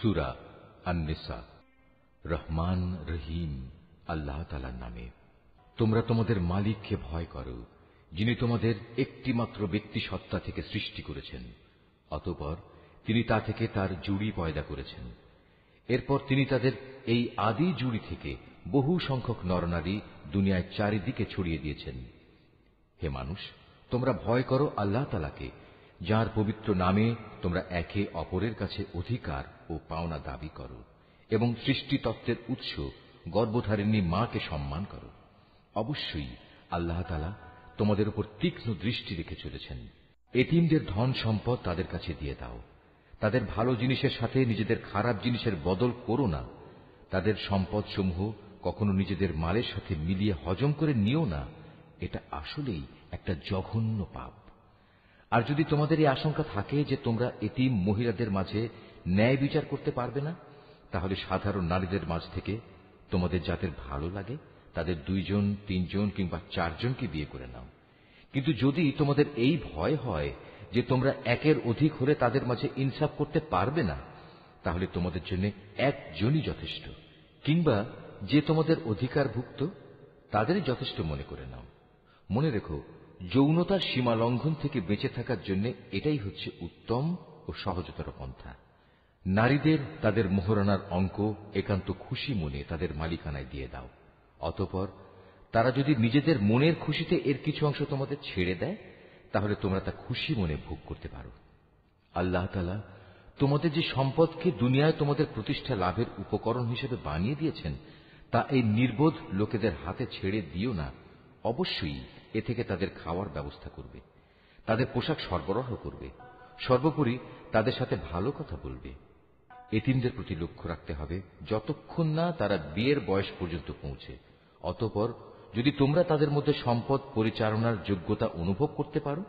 সূরা আন-নিসা। রহমান রহিম আল্লাহ তাআলার নামে। তোমরা তোমাদের মালিককে ভয় করো, যিনি তোমাদের একটি মাত্র ব্যক্তি সত্তা থেকে সৃষ্টি করেছেন, অতঃপর তিনি তা থেকে তার জুড়ি পয়দা করেছেন। এরপর তিনি তাদের এই আদি জুড়ি থেকে বহু সংখ্যক নরনারী দুনিয়ায় চারিদিকে ছড়িয়ে দিয়েছেন। হে মানুষ, তোমরা ভয় করো আল্লাহ তাআলাকে, যার পবিত্র নামে তোমরা একে অপরের কাছে অধিকার ও পাওনা দাবি করো, এবং সৃষ্টিতত্ত্বের উৎস গর্ভধারিণী মাকে সম্মান করো। অবশ্যই আল্লাহ তাআলা তোমাদের উপর তীক্ষ্ণ দৃষ্টি রেখে চলেছেন। এতিমদের ধন সম্পদ তাদের কাছে দিয়ে দাও। তাদের ভালো জিনিসের সাথে নিজেদের খারাপ জিনিসের বদল করো না। তাদের সম্পদ সমূহ কখনো নিজেদের মালের সাথে মিলিয়ে হজম করে নিও না। এটা আসলেই একটা জঘন্য পাপ। আর যদি তোমাদের এই আশঙ্কা থাকে যে তোমরা এতিম মহিলাদের মাঝে ন্যায় বিচার করতে পারবে না, তাহলে সাধারণ নারীদের মাঝ থেকে তোমাদের যাদের ভালো লাগে তাদের 2 জন, 3 জন কিংবা 4 জনকে বিয়ে করে নাও। কিন্তু যদি তোমাদের এই ভয় হয় যে তোমরা একের অধিক হলে তাদের মাঝে ইনসাফ করতে পারবে না, তাহলে তোমাদের জন্য একজনই যথেষ্ট, কিংবা যে তোমাদের অধিকারভুক্ত তাদেরই যথেষ্ট মনে করে নাও। মনে রেখো, যৌনতার সীমা লঙ্ঘন থেকে বেঁচে থাকার জন্য এটাই হচ্ছে উত্তম ও সহজতর পন্থা। নারীদের তাদের মোহরানার অঙ্ক একান্ত খুশি মনে তাদের মালিকানায় দিয়ে দাও। অতঃপর তারা যদি নিজেদের মনের খুশিতে এর কিছু অংশ তোমাদের ছেড়ে দেয়, তাহলে তোমরা তা খুশি মনে ভোগ করতে পারো। আল্লাহ তাআলা তোমাদের যে সম্পদকে দুনিয়ায় তোমাদের প্রতিষ্ঠা লাভের উপকরণ হিসেবে বানিয়ে দিয়েছেন, তা এই নির্বোধ লোকেদের হাতে ছেড়ে দিও না। অবশ্যই এ থেকে তাদের খাওয়ার ব্যবস্থা করবে, তাদের পোশাক সরবরাহ করবে, সর্বোপরি তাদের সাথে ভালো কথা বলবে। এতিমদের প্রতি লক্ষ্য রাখতে হবে যতক্ষণ না তারা বিয়ের বয়স পর্যন্ত পৌঁছে। অতঃপর যদি তোমরা তাদের মধ্যে সম্পদ পরিচালনার যোগ্যতা অনুভব করতে পারো,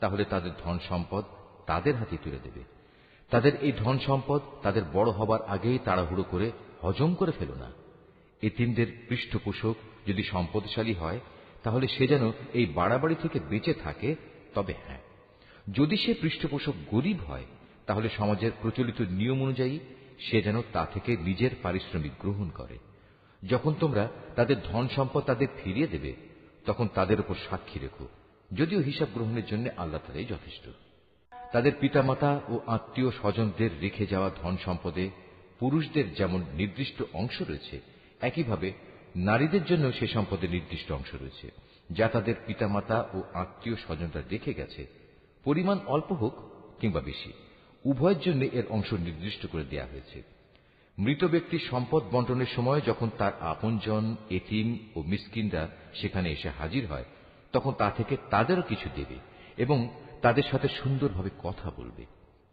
তাহলে তাদের ধন সম্পদ তাদের হাতে তুলে দেবে। তাদের এই ধন সম্পদ তাদের বড় হবার আগেই তাড়াহুড়ো করে হজম করে ফেলো না। এতিমদের পৃষ্ঠপোষক যদি সম্পদশালী হয়, তাহলে সে যেন এই বাড়াবাড়ি থেকে বেঁচে থাকে। তবে হ্যাঁ, যদি সে পৃষ্ঠপোষক গরিব হয়, তাহলে সমাজের প্রচলিত নিয়ম অনুযায়ী সে যেন তা থেকে নিজের পারিশ্রমিক গ্রহণ করে। যখন তোমরা তাদের ধন সম্পদ তাদের ফিরিয়ে দেবে, তখন তাদের উপর সাক্ষী রেখো, যদিও হিসাব গ্রহণের জন্য আল্লাহ তাআলাই যথেষ্ট। তাদের পিতামাতা ও আত্মীয় স্বজনদের রেখে যাওয়া ধন সম্পদে পুরুষদের যেমন নির্দিষ্ট অংশ রয়েছে, একইভাবে নারীদের জন্য সে সম্পদে নির্দিষ্ট অংশ রয়েছে, যা তাদের পিতামাতা ও আত্মীয় স্বজনরা রেখে গেছে। পরিমাণ অল্প হোক কিংবা বেশি, উভয়ের জন্য এর অংশ নির্দিষ্ট করে দেয়া হয়েছে। মৃত ব্যক্তির সম্পদ বন্টনের সময় যখন তার আপনজন, এতিম ও মিসকিনরা সেখানে এসে হাজির হয়, তখন তা থেকে তাদেরও কিছু দেবে এবং তাদের সাথে সুন্দরভাবে কথা বলবে।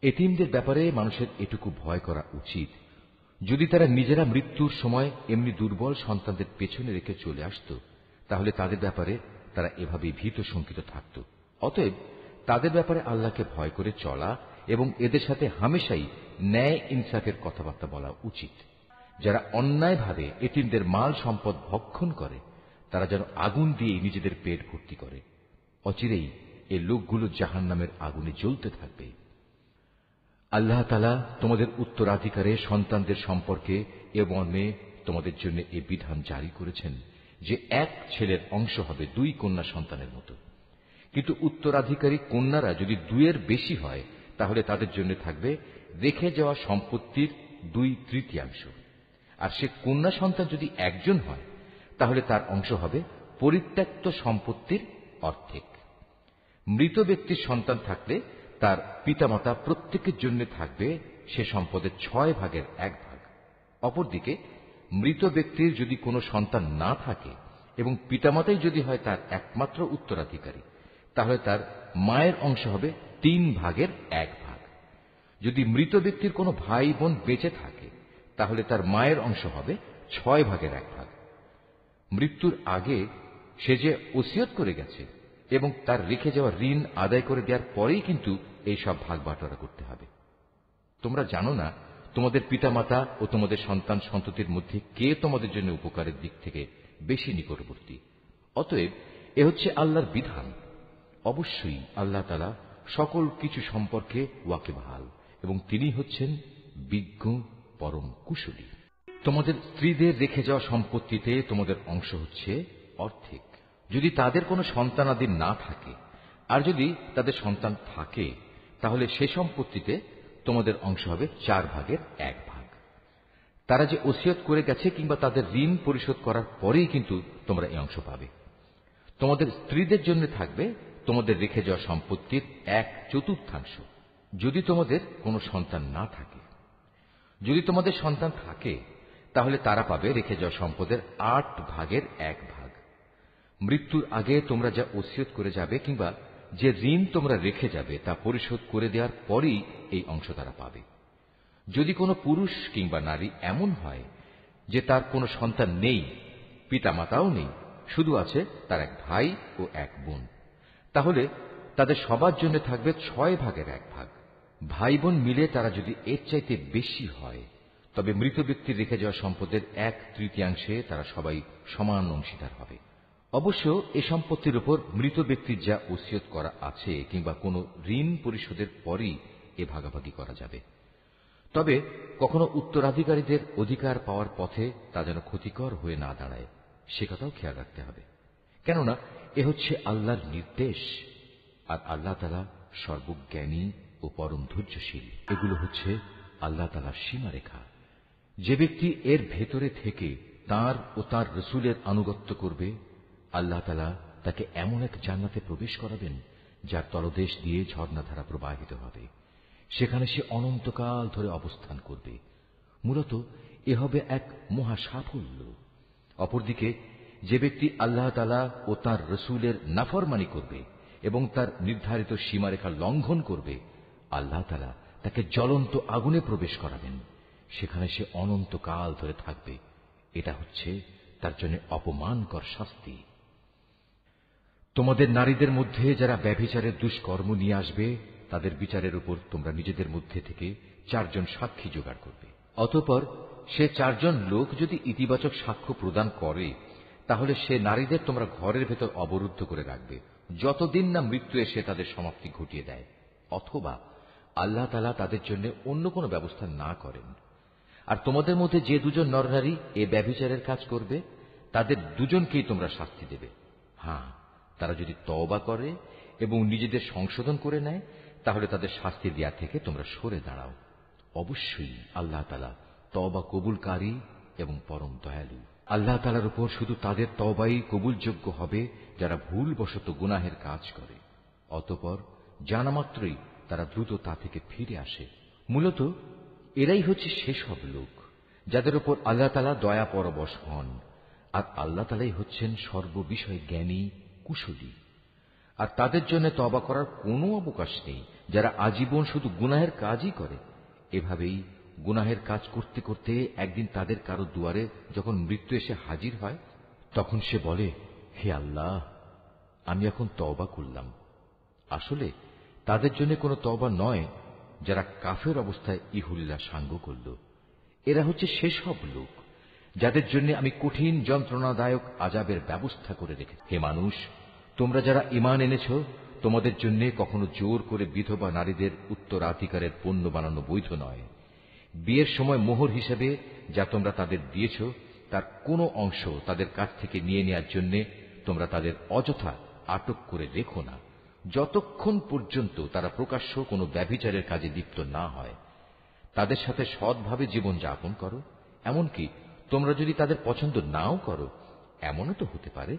এতিমদের ব্যাপারে মানুষের এটুকু ভয় করা উচিত, যদি তারা নিজেরা মৃত্যুর সময় এমনি দুর্বল সন্তানদের পেছনে রেখে চলে আসত, তাহলে তাদের ব্যাপারে তারা এভাবেই ভীত শঙ্কিত থাকত। অতএব তাদের ব্যাপারে আল্লাহকে ভয় করে চলা এবং এদের সাথে হামেশাই ন্যায় ইনসাফের কথাবার্তা বলা উচিত। যারা অন্যায়ভাবে এতিমদের মাল সম্পদ ভক্ষণ করে, তারা যেন আগুন দিয়ে নিজেদের পেট ভর্তি করে। অচিরেই এই লোকগুলো জাহান্নামের আগুনে জ্বলতে থাকবে। আল্লাহ তাআলা তোমাদের উত্তরাধিকারে সন্তানদের সম্পর্কে এ মর্মে তোমাদের জন্য এ বিধান জারি করেছেন যে এক ছেলের অংশ হবে 2 কন্যা সন্তানের মতো। কিন্তু উত্তরাধিকারী কন্যারা যদি 2-এর বেশি হয়, তাহলে তাদের জন্য থাকবে রেখে যাওয়া সম্পত্তির 2/3, আর সে কন্যা সন্তান যদি একজন হয়, তাহলে তার অংশ হবে পরিত্যক্ত সম্পত্তির অর্ধেক। মৃত ব্যক্তির সন্তান থাকলে তার পিতামাতা প্রত্যেকের জন্য থাকবে সে সম্পদের 6/1 অপরদিকে মৃত ব্যক্তির যদি কোনো সন্তান না থাকে এবং পিতামাতাই যদি হয় তার একমাত্র উত্তরাধিকারী, তাহলে তার মায়ের অংশ হবে 3/1। যদি মৃত ব্যক্তির কোনো ভাই বোন বেঁচে থাকে, তাহলে তার মায়ের অংশ হবে 6/1। মৃত্যুর আগে সে যে ওসিয়ত করে গেছে এবং তার রেখে যাওয়া ঋণ আদায় করে দেওয়ার পরেই কিন্তু এই সব ভাগ বাটোয়ারা করতে হবে। তোমরা জানো না তোমাদের পিতামাতা ও তোমাদের সন্তান সন্ততির মধ্যে কে তোমাদের জন্য উপকারের দিক থেকে বেশি নিকটবর্তী। অতএব এ হচ্ছে আল্লাহর বিধান। অবশ্যই আল্লাহ তাআলা সকল কিছু সম্পর্কে ওয়াকিবহাল এবং তিনি হচ্ছেন বিজ্ঞ পরম কুশলী। তোমাদের স্ত্রীদের রেখে যাওয়া সম্পত্তিতে তোমাদের অংশ হচ্ছে অর্ধেক, যদি তাদের কোনো সন্তানাদি না থাকে। আর যদি তাদের সন্তান থাকে, তাহলে সে সম্পত্তিতে তোমাদের অংশ হবে 4/1 তারা যে ওসিয়ত করে গেছে কিংবা তাদের ঋণ পরিশোধ করার পরেই কিন্তু তোমরা এই অংশ পাবে। তোমাদের স্ত্রীদের জন্য থাকবে তোমাদের রেখে যাওয়া সম্পত্তির 1/4। যদি তোমাদের কোনো সন্তান না থাকে। যদি তোমাদের সন্তান থাকে, তাহলে তারা পাবে রেখে যাওয়া সম্পদের 8/1। মৃত্যুর আগে তোমরা যা ওসিয়ত করে যাবে কিংবা যে ঋণ তোমরা রেখে যাবে তা পরিশোধ করে দেওয়ার পরেই এই অংশ তারা পাবে। যদি কোনো পুরুষ কিংবা নারী এমন হয় যে তার কোনো সন্তান নেই, পিতামাতাও নেই, শুধু আছে তার এক ভাই ও এক বোন, তাহলে তাদের সবার জন্য থাকবে 6/1। ভাই বোন মিলে তারা যদি এর চাইতে বেশি হয়, তবে মৃত ব্যক্তির রেখে যাওয়া সম্পদের 1/3 তারা সবাই সমান অংশীদার হবে। অবশ্য এ সম্পত্তির উপর মৃত ব্যক্তির যা ওসিয়ত করা আছে কিংবা কোনো ঋণ পরিশোধের পরই এ ভাগাভাগি করা যাবে। তবে কখনো উত্তরাধিকারীদের অধিকার পাওয়ার পথে তা যেন ক্ষতিকর হয়ে না দাঁড়ায়, সে কথাও খেয়াল রাখতে হবে। কেননা এ হচ্ছে আল্লাহর নির্দেশ, আর আল্লাহ তাআলা সর্বজ্ঞানী ও পরম ধৈর্যশীল। এগুলো হচ্ছে আল্লাহ তাআলার সীমারেখা। যে ব্যক্তি এর ভেতরে থেকে তাঁর ও তাঁর রসুলের আনুগত্য করবে, আল্লাহ তাআলা তাকে এমন এক জান্নাতে প্রবেশ করাবেন যার তলদেশ দিয়ে ঝর্ণাধারা প্রবাহিত হবে। সেখানে সে অনন্তকাল ধরে অবস্থান করবে। মূলত এ হবে এক মহা সাফল্য। অপরদিকে যে ব্যক্তি আল্লাহ তাআলা ও তাঁর রসুলের নাফরমানি করবে এবং তার নির্ধারিত সীমারেখা লঙ্ঘন করবে, আল্লাহ তাআলা তাকে জ্বলন্ত আগুনে প্রবেশ করাবেন। সেখানে সে অনন্তকাল ধরে থাকবে। এটা হচ্ছে তার জন্য অপমানকর শাস্তি। তোমাদের নারীদের মধ্যে যারা ব্যভিচারের দুষ্কর্ম নিয়ে আসবে, তাদের বিচারের উপর তোমরা নিজেদের মধ্যে থেকে 4 জন সাক্ষী জোগাড় করবে। অতঃপর সে 4 জন লোক যদি ইতিবাচক সাক্ষ্য প্রদান করে, তাহলে সে নারীদের তোমরা ঘরের ভেতর অবরুদ্ধ করে রাখবে, যতদিন না মৃত্যু এসে তাদের সমাপ্তি ঘটিয়ে দেয়, অথবা আল্লাহ তাআলা তাদের জন্য অন্য কোনো ব্যবস্থা না করেন। আর তোমাদের মধ্যে যে 2 জন নরনারী এ ব্যভিচারের কাজ করবে, তাদের 2 জনকেই তোমরা শাস্তি দেবে। হ্যাঁ, তারা যদি তওবা করে এবং নিজেদের সংশোধন করে নেয়, তাহলে তাদের শাস্তি দেয়া থেকে তোমরা সরে দাঁড়াও। অবশ্যই আল্লাহ তাআলা তওবা কবুলকারী এবং পরম দয়ালু। আল্লাহ তাআলার উপর শুধু তাদের তওবাই কবুলযোগ্য হবে যারা ভুলবশত গুনাহের কাজ করে, অতঃপর জানা মাত্রই তারা দ্রুত তা থেকে ফিরে আসে। মূলত এরাই হচ্ছে সেসব লোক যাদের উপর আল্লাহ তাআলা দয়া পরবশ হন, আর আল্লাহ তাআলাই হচ্ছেন সর্ববিষয়ে জ্ঞানী, কুশলী। আর তাদের জন্য তওবা করার কোনো অবকাশ নেই যারা আজীবন শুধু গুনাহের কাজই করে। এভাবেই গুনাহের কাজ করতে করতে একদিন তাদের কারো দুয়ারে যখন মৃত্যু এসে হাজির হয়, তখন সে বলে, হে আল্লাহ, আমি এখন তওবা করলাম। আসলে তাদের জন্য কোনো তওবা নয় যারা কাফের অবস্থায় ইহুল্লাহ সাঙ্গ করল। এরা হচ্ছে সেসব লোক যাদের জন্য আমি কঠিন যন্ত্রণাদায়ক আযাবের ব্যবস্থা করে রেখেছি। হে মানুষ, তোমরা যারা ঈমান এনেছ, তোমাদের জন্য কখনো জোর করে বিধবা নারীদের উত্তরাধিকারের পণ্য বানানো বৈধ নয়। বিয়ের সময় মোহর হিসেবে যা তোমরা তাদের দিয়েছ, তার কোনো অংশ তাদের কাছ থেকে নিয়ে নেওয়ার জন্য তোমরা তাদের অযথা আটক করে রেখো না, যতক্ষণ পর্যন্ত তারা প্রকাশ্য কোনো ব্যভিচারের কাজে লিপ্ত না হয়। তাদের সাথে সৎভাবে জীবন যাপন করো। এমনকি তোমরা যদি তাদের পছন্দ নাও করো, এমনও তো হতে পারে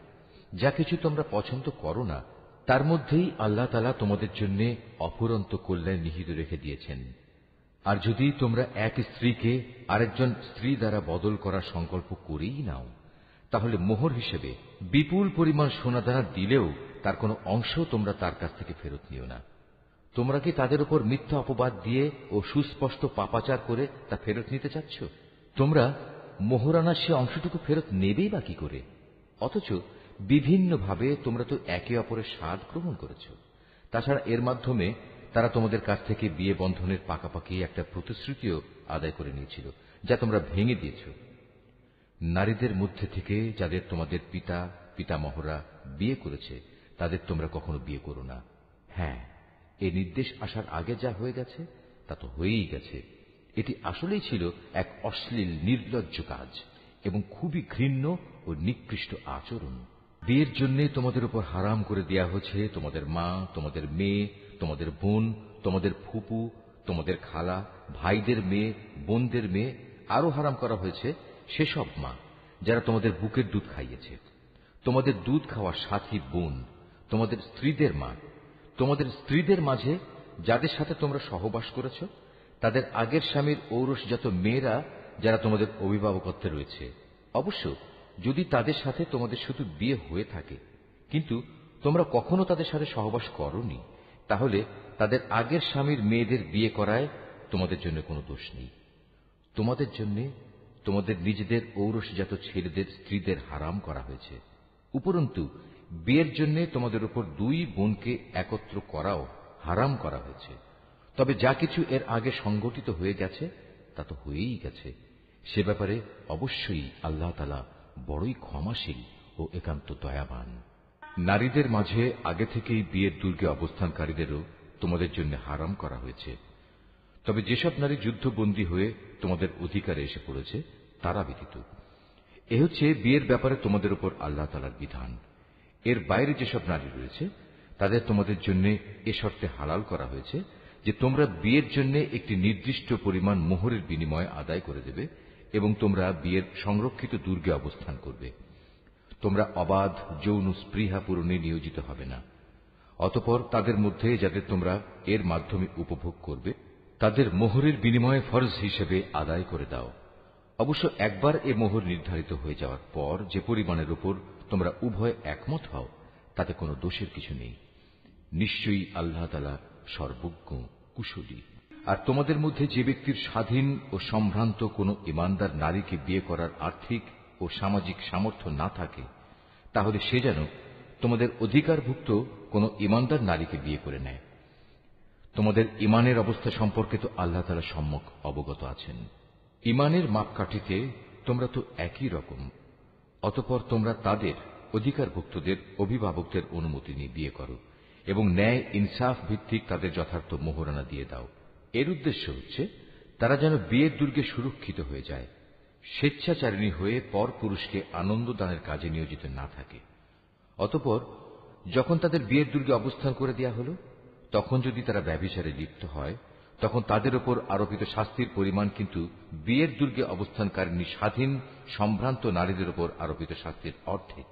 যা কিছু তোমরা পছন্দ করো না, তার মধ্যেই আল্লাহ তাআলা তোমাদের জন্য অফুরন্ত কল্যাণ নিহিত রেখে দিয়েছেন। আর যদি তোমরা এক স্ত্রীকে আরেকজন স্ত্রী দ্বারা বদল করার সংকল্প করেই নাও, তাহলে মোহর হিসেবে বিপুল পরিমাণ সোনাদানা দিলেও তার কোনো অংশ তোমরা তার কাছ থেকে ফেরত নিও না। তোমরা কি তাদের উপর মিথ্যা অপবাদ দিয়ে ও সুস্পষ্ট পাপাচার করে তা ফেরত নিতে চাচ্ছ? তোমরা মোহরানার সে অংশটুকু ফেরত নেবেই বা কি করে? অথচ বিভিন্নভাবে তোমরা তো একে অপরের স্বাদ গ্রহণ করেছ। তাছাড়া এর মাধ্যমে তারা তোমাদের কাছ থেকে বিয়ে বন্ধনের পাকাপাকি একটা প্রতিশ্রুতিও আদায় করে নিয়েছিল, যা তোমরা ভেঙে দিয়েছ। নারীদের মধ্যে থেকে যাদের তোমাদের পিতামহরা বিয়ে করেছে, তাদের তোমরা কখনো বিয়ে করো না। হ্যাঁ, এই নির্দেশ আসার আগে যা হয়ে গেছে তা তো হয়েই গেছে। এটি আসলেই ছিল এক অশ্লীল নির্লজ্জ কাজ এবং খুবই ঘৃণ্য ও নিকৃষ্ট আচরণ। বিয়ের জন্য তোমাদের উপর হারাম করে দেয়া হয়েছে তোমাদের মা, তোমাদের মেয়ে, তোমাদের বোন, তোমাদের ফুপু, তোমাদের খালা, ভাইদের মেয়ে, বোনদের মেয়ে। আরো হারাম করা হয়েছে সেসব মা যারা তোমাদের বুকের দুধ খাইয়েছে, তোমাদের দুধ খাওয়া সাথী বোন, তোমাদের স্ত্রীদের মা, তোমাদের স্ত্রীদের মাঝে যাদের সাথে তোমরা সহবাস করেছ, তাদের আগের স্বামীর ঔরসজাত মেয়েরা যারা তোমাদের অভিভাবকত্বে রয়েছে। অবশ্য যদি তাদের সাথে তোমাদের শুধু বিয়ে হয়ে থাকে কিন্তু তোমরা কখনো তাদের সাথে সহবাস করোনি, তাহলে তাদের আগের স্বামীর মেয়েদের বিয়ে করায় তোমাদের জন্য কোনো দোষ নেই। তোমাদের জন্য তোমাদের নিজেদের ঔরসজাত ছেলেদের স্ত্রীদের হারাম করা হয়েছে। উপরন্তু বিয়ের জন্য তোমাদের উপর দুই বোনকে একত্র করাও হারাম করা হয়েছে। তবে যা কিছু এর আগে সংগঠিত হয়ে গেছে তা তো হয়েই গেছে। সে ব্যাপারে অবশ্যই আল্লাহ তাআলা বড়ই ক্ষমাশীল ও একান্ত দয়াবান। নারীদের মাঝে আগে থেকেই বিয়ের দুর্গে অবস্থানকারীদেরও তোমাদের জন্য হারাম করা হয়েছে। তবে যেসব নারী যুদ্ধবন্দী হয়ে তোমাদের অধিকারে এসে পড়েছে তারা ব্যতীত। এ হচ্ছে বিয়ের ব্যাপারে তোমাদের উপর আল্লাহ তাআলার বিধান। এর বাইরে যেসব নারী রয়েছে তাদের তোমাদের জন্য এ শর্তে হালাল করা হয়েছে যে তোমরা বিয়ের জন্য একটি নির্দিষ্ট পরিমাণ মোহরের বিনিময়ে আদায় করে দেবে এবং তোমরা বিয়ের সংরক্ষিত দুর্গে অবস্থান করবে। তোমরা অবাধ যৌন স্পৃহা পূরণে নিয়োজিত হবে না। অতঃপর তাদের মধ্যে যাদের তোমরা এর মাধ্যমে উপভোগ করবে তাদের মোহরের বিনিময়ে ফরজ হিসেবে আদায় করে দাও। অবশ্য একবার এ মোহর নির্ধারিত হয়ে যাওয়ার পর যে পরিমাণের উপর তোমরা উভয় একমত হও তাতে কোনো দোষের কিছু নেই। নিশ্চয়ই আল্লাহ তাআলা সর্বজ্ঞ, কুশলী। আর তোমাদের মধ্যে যে ব্যক্তির স্বাধীন ও সম্ভ্রান্ত কোনো ঈমানদার নারীকে বিয়ে করার আর্থিক ও সামাজিক সামর্থ্য না থাকে, তাহলে সে যেন তোমাদের অধিকারভুক্ত কোনো ঈমানদার নারীকে বিয়ে করে নেয়। তোমাদের ঈমানের অবস্থা সম্পর্কে তো আল্লাহ তাআলা সম্যক অবগত আছেন। ঈমানের মাপকাঠিতে তোমরা তো একই রকম। অতঃপর তোমরা তাদের অধিকারভুক্তদের অভিভাবকদের অনুমতি নিয়ে বিয়ে করো এবং ন্যায় ইনসাফ ভিত্তিক তাদের যথার্থ মোহরানা দিয়ে দাও। এর উদ্দেশ্য হচ্ছে তারা যেন বিয়ের দুর্গে সুরক্ষিত হয়ে যায়, স্বেচ্ছাচারিণী হয়ে পর পুরুষকে আনন্দ দানের কাজে নিয়োজিত না থাকে। অতঃপর যখন তাদের বিয়ের দুর্গে অবস্থান করে দেয়া হল, তখন যদি তারা ব্যভিচারে লিপ্ত হয় তখন তাদের উপর আরোপিত শাস্তির পরিমাণ কিন্তু বিয়ের দুর্গে অবস্থানকারিণী স্বাধীন সম্ভ্রান্ত নারীদের উপর আরোপিত শাস্তির অর্ধেক।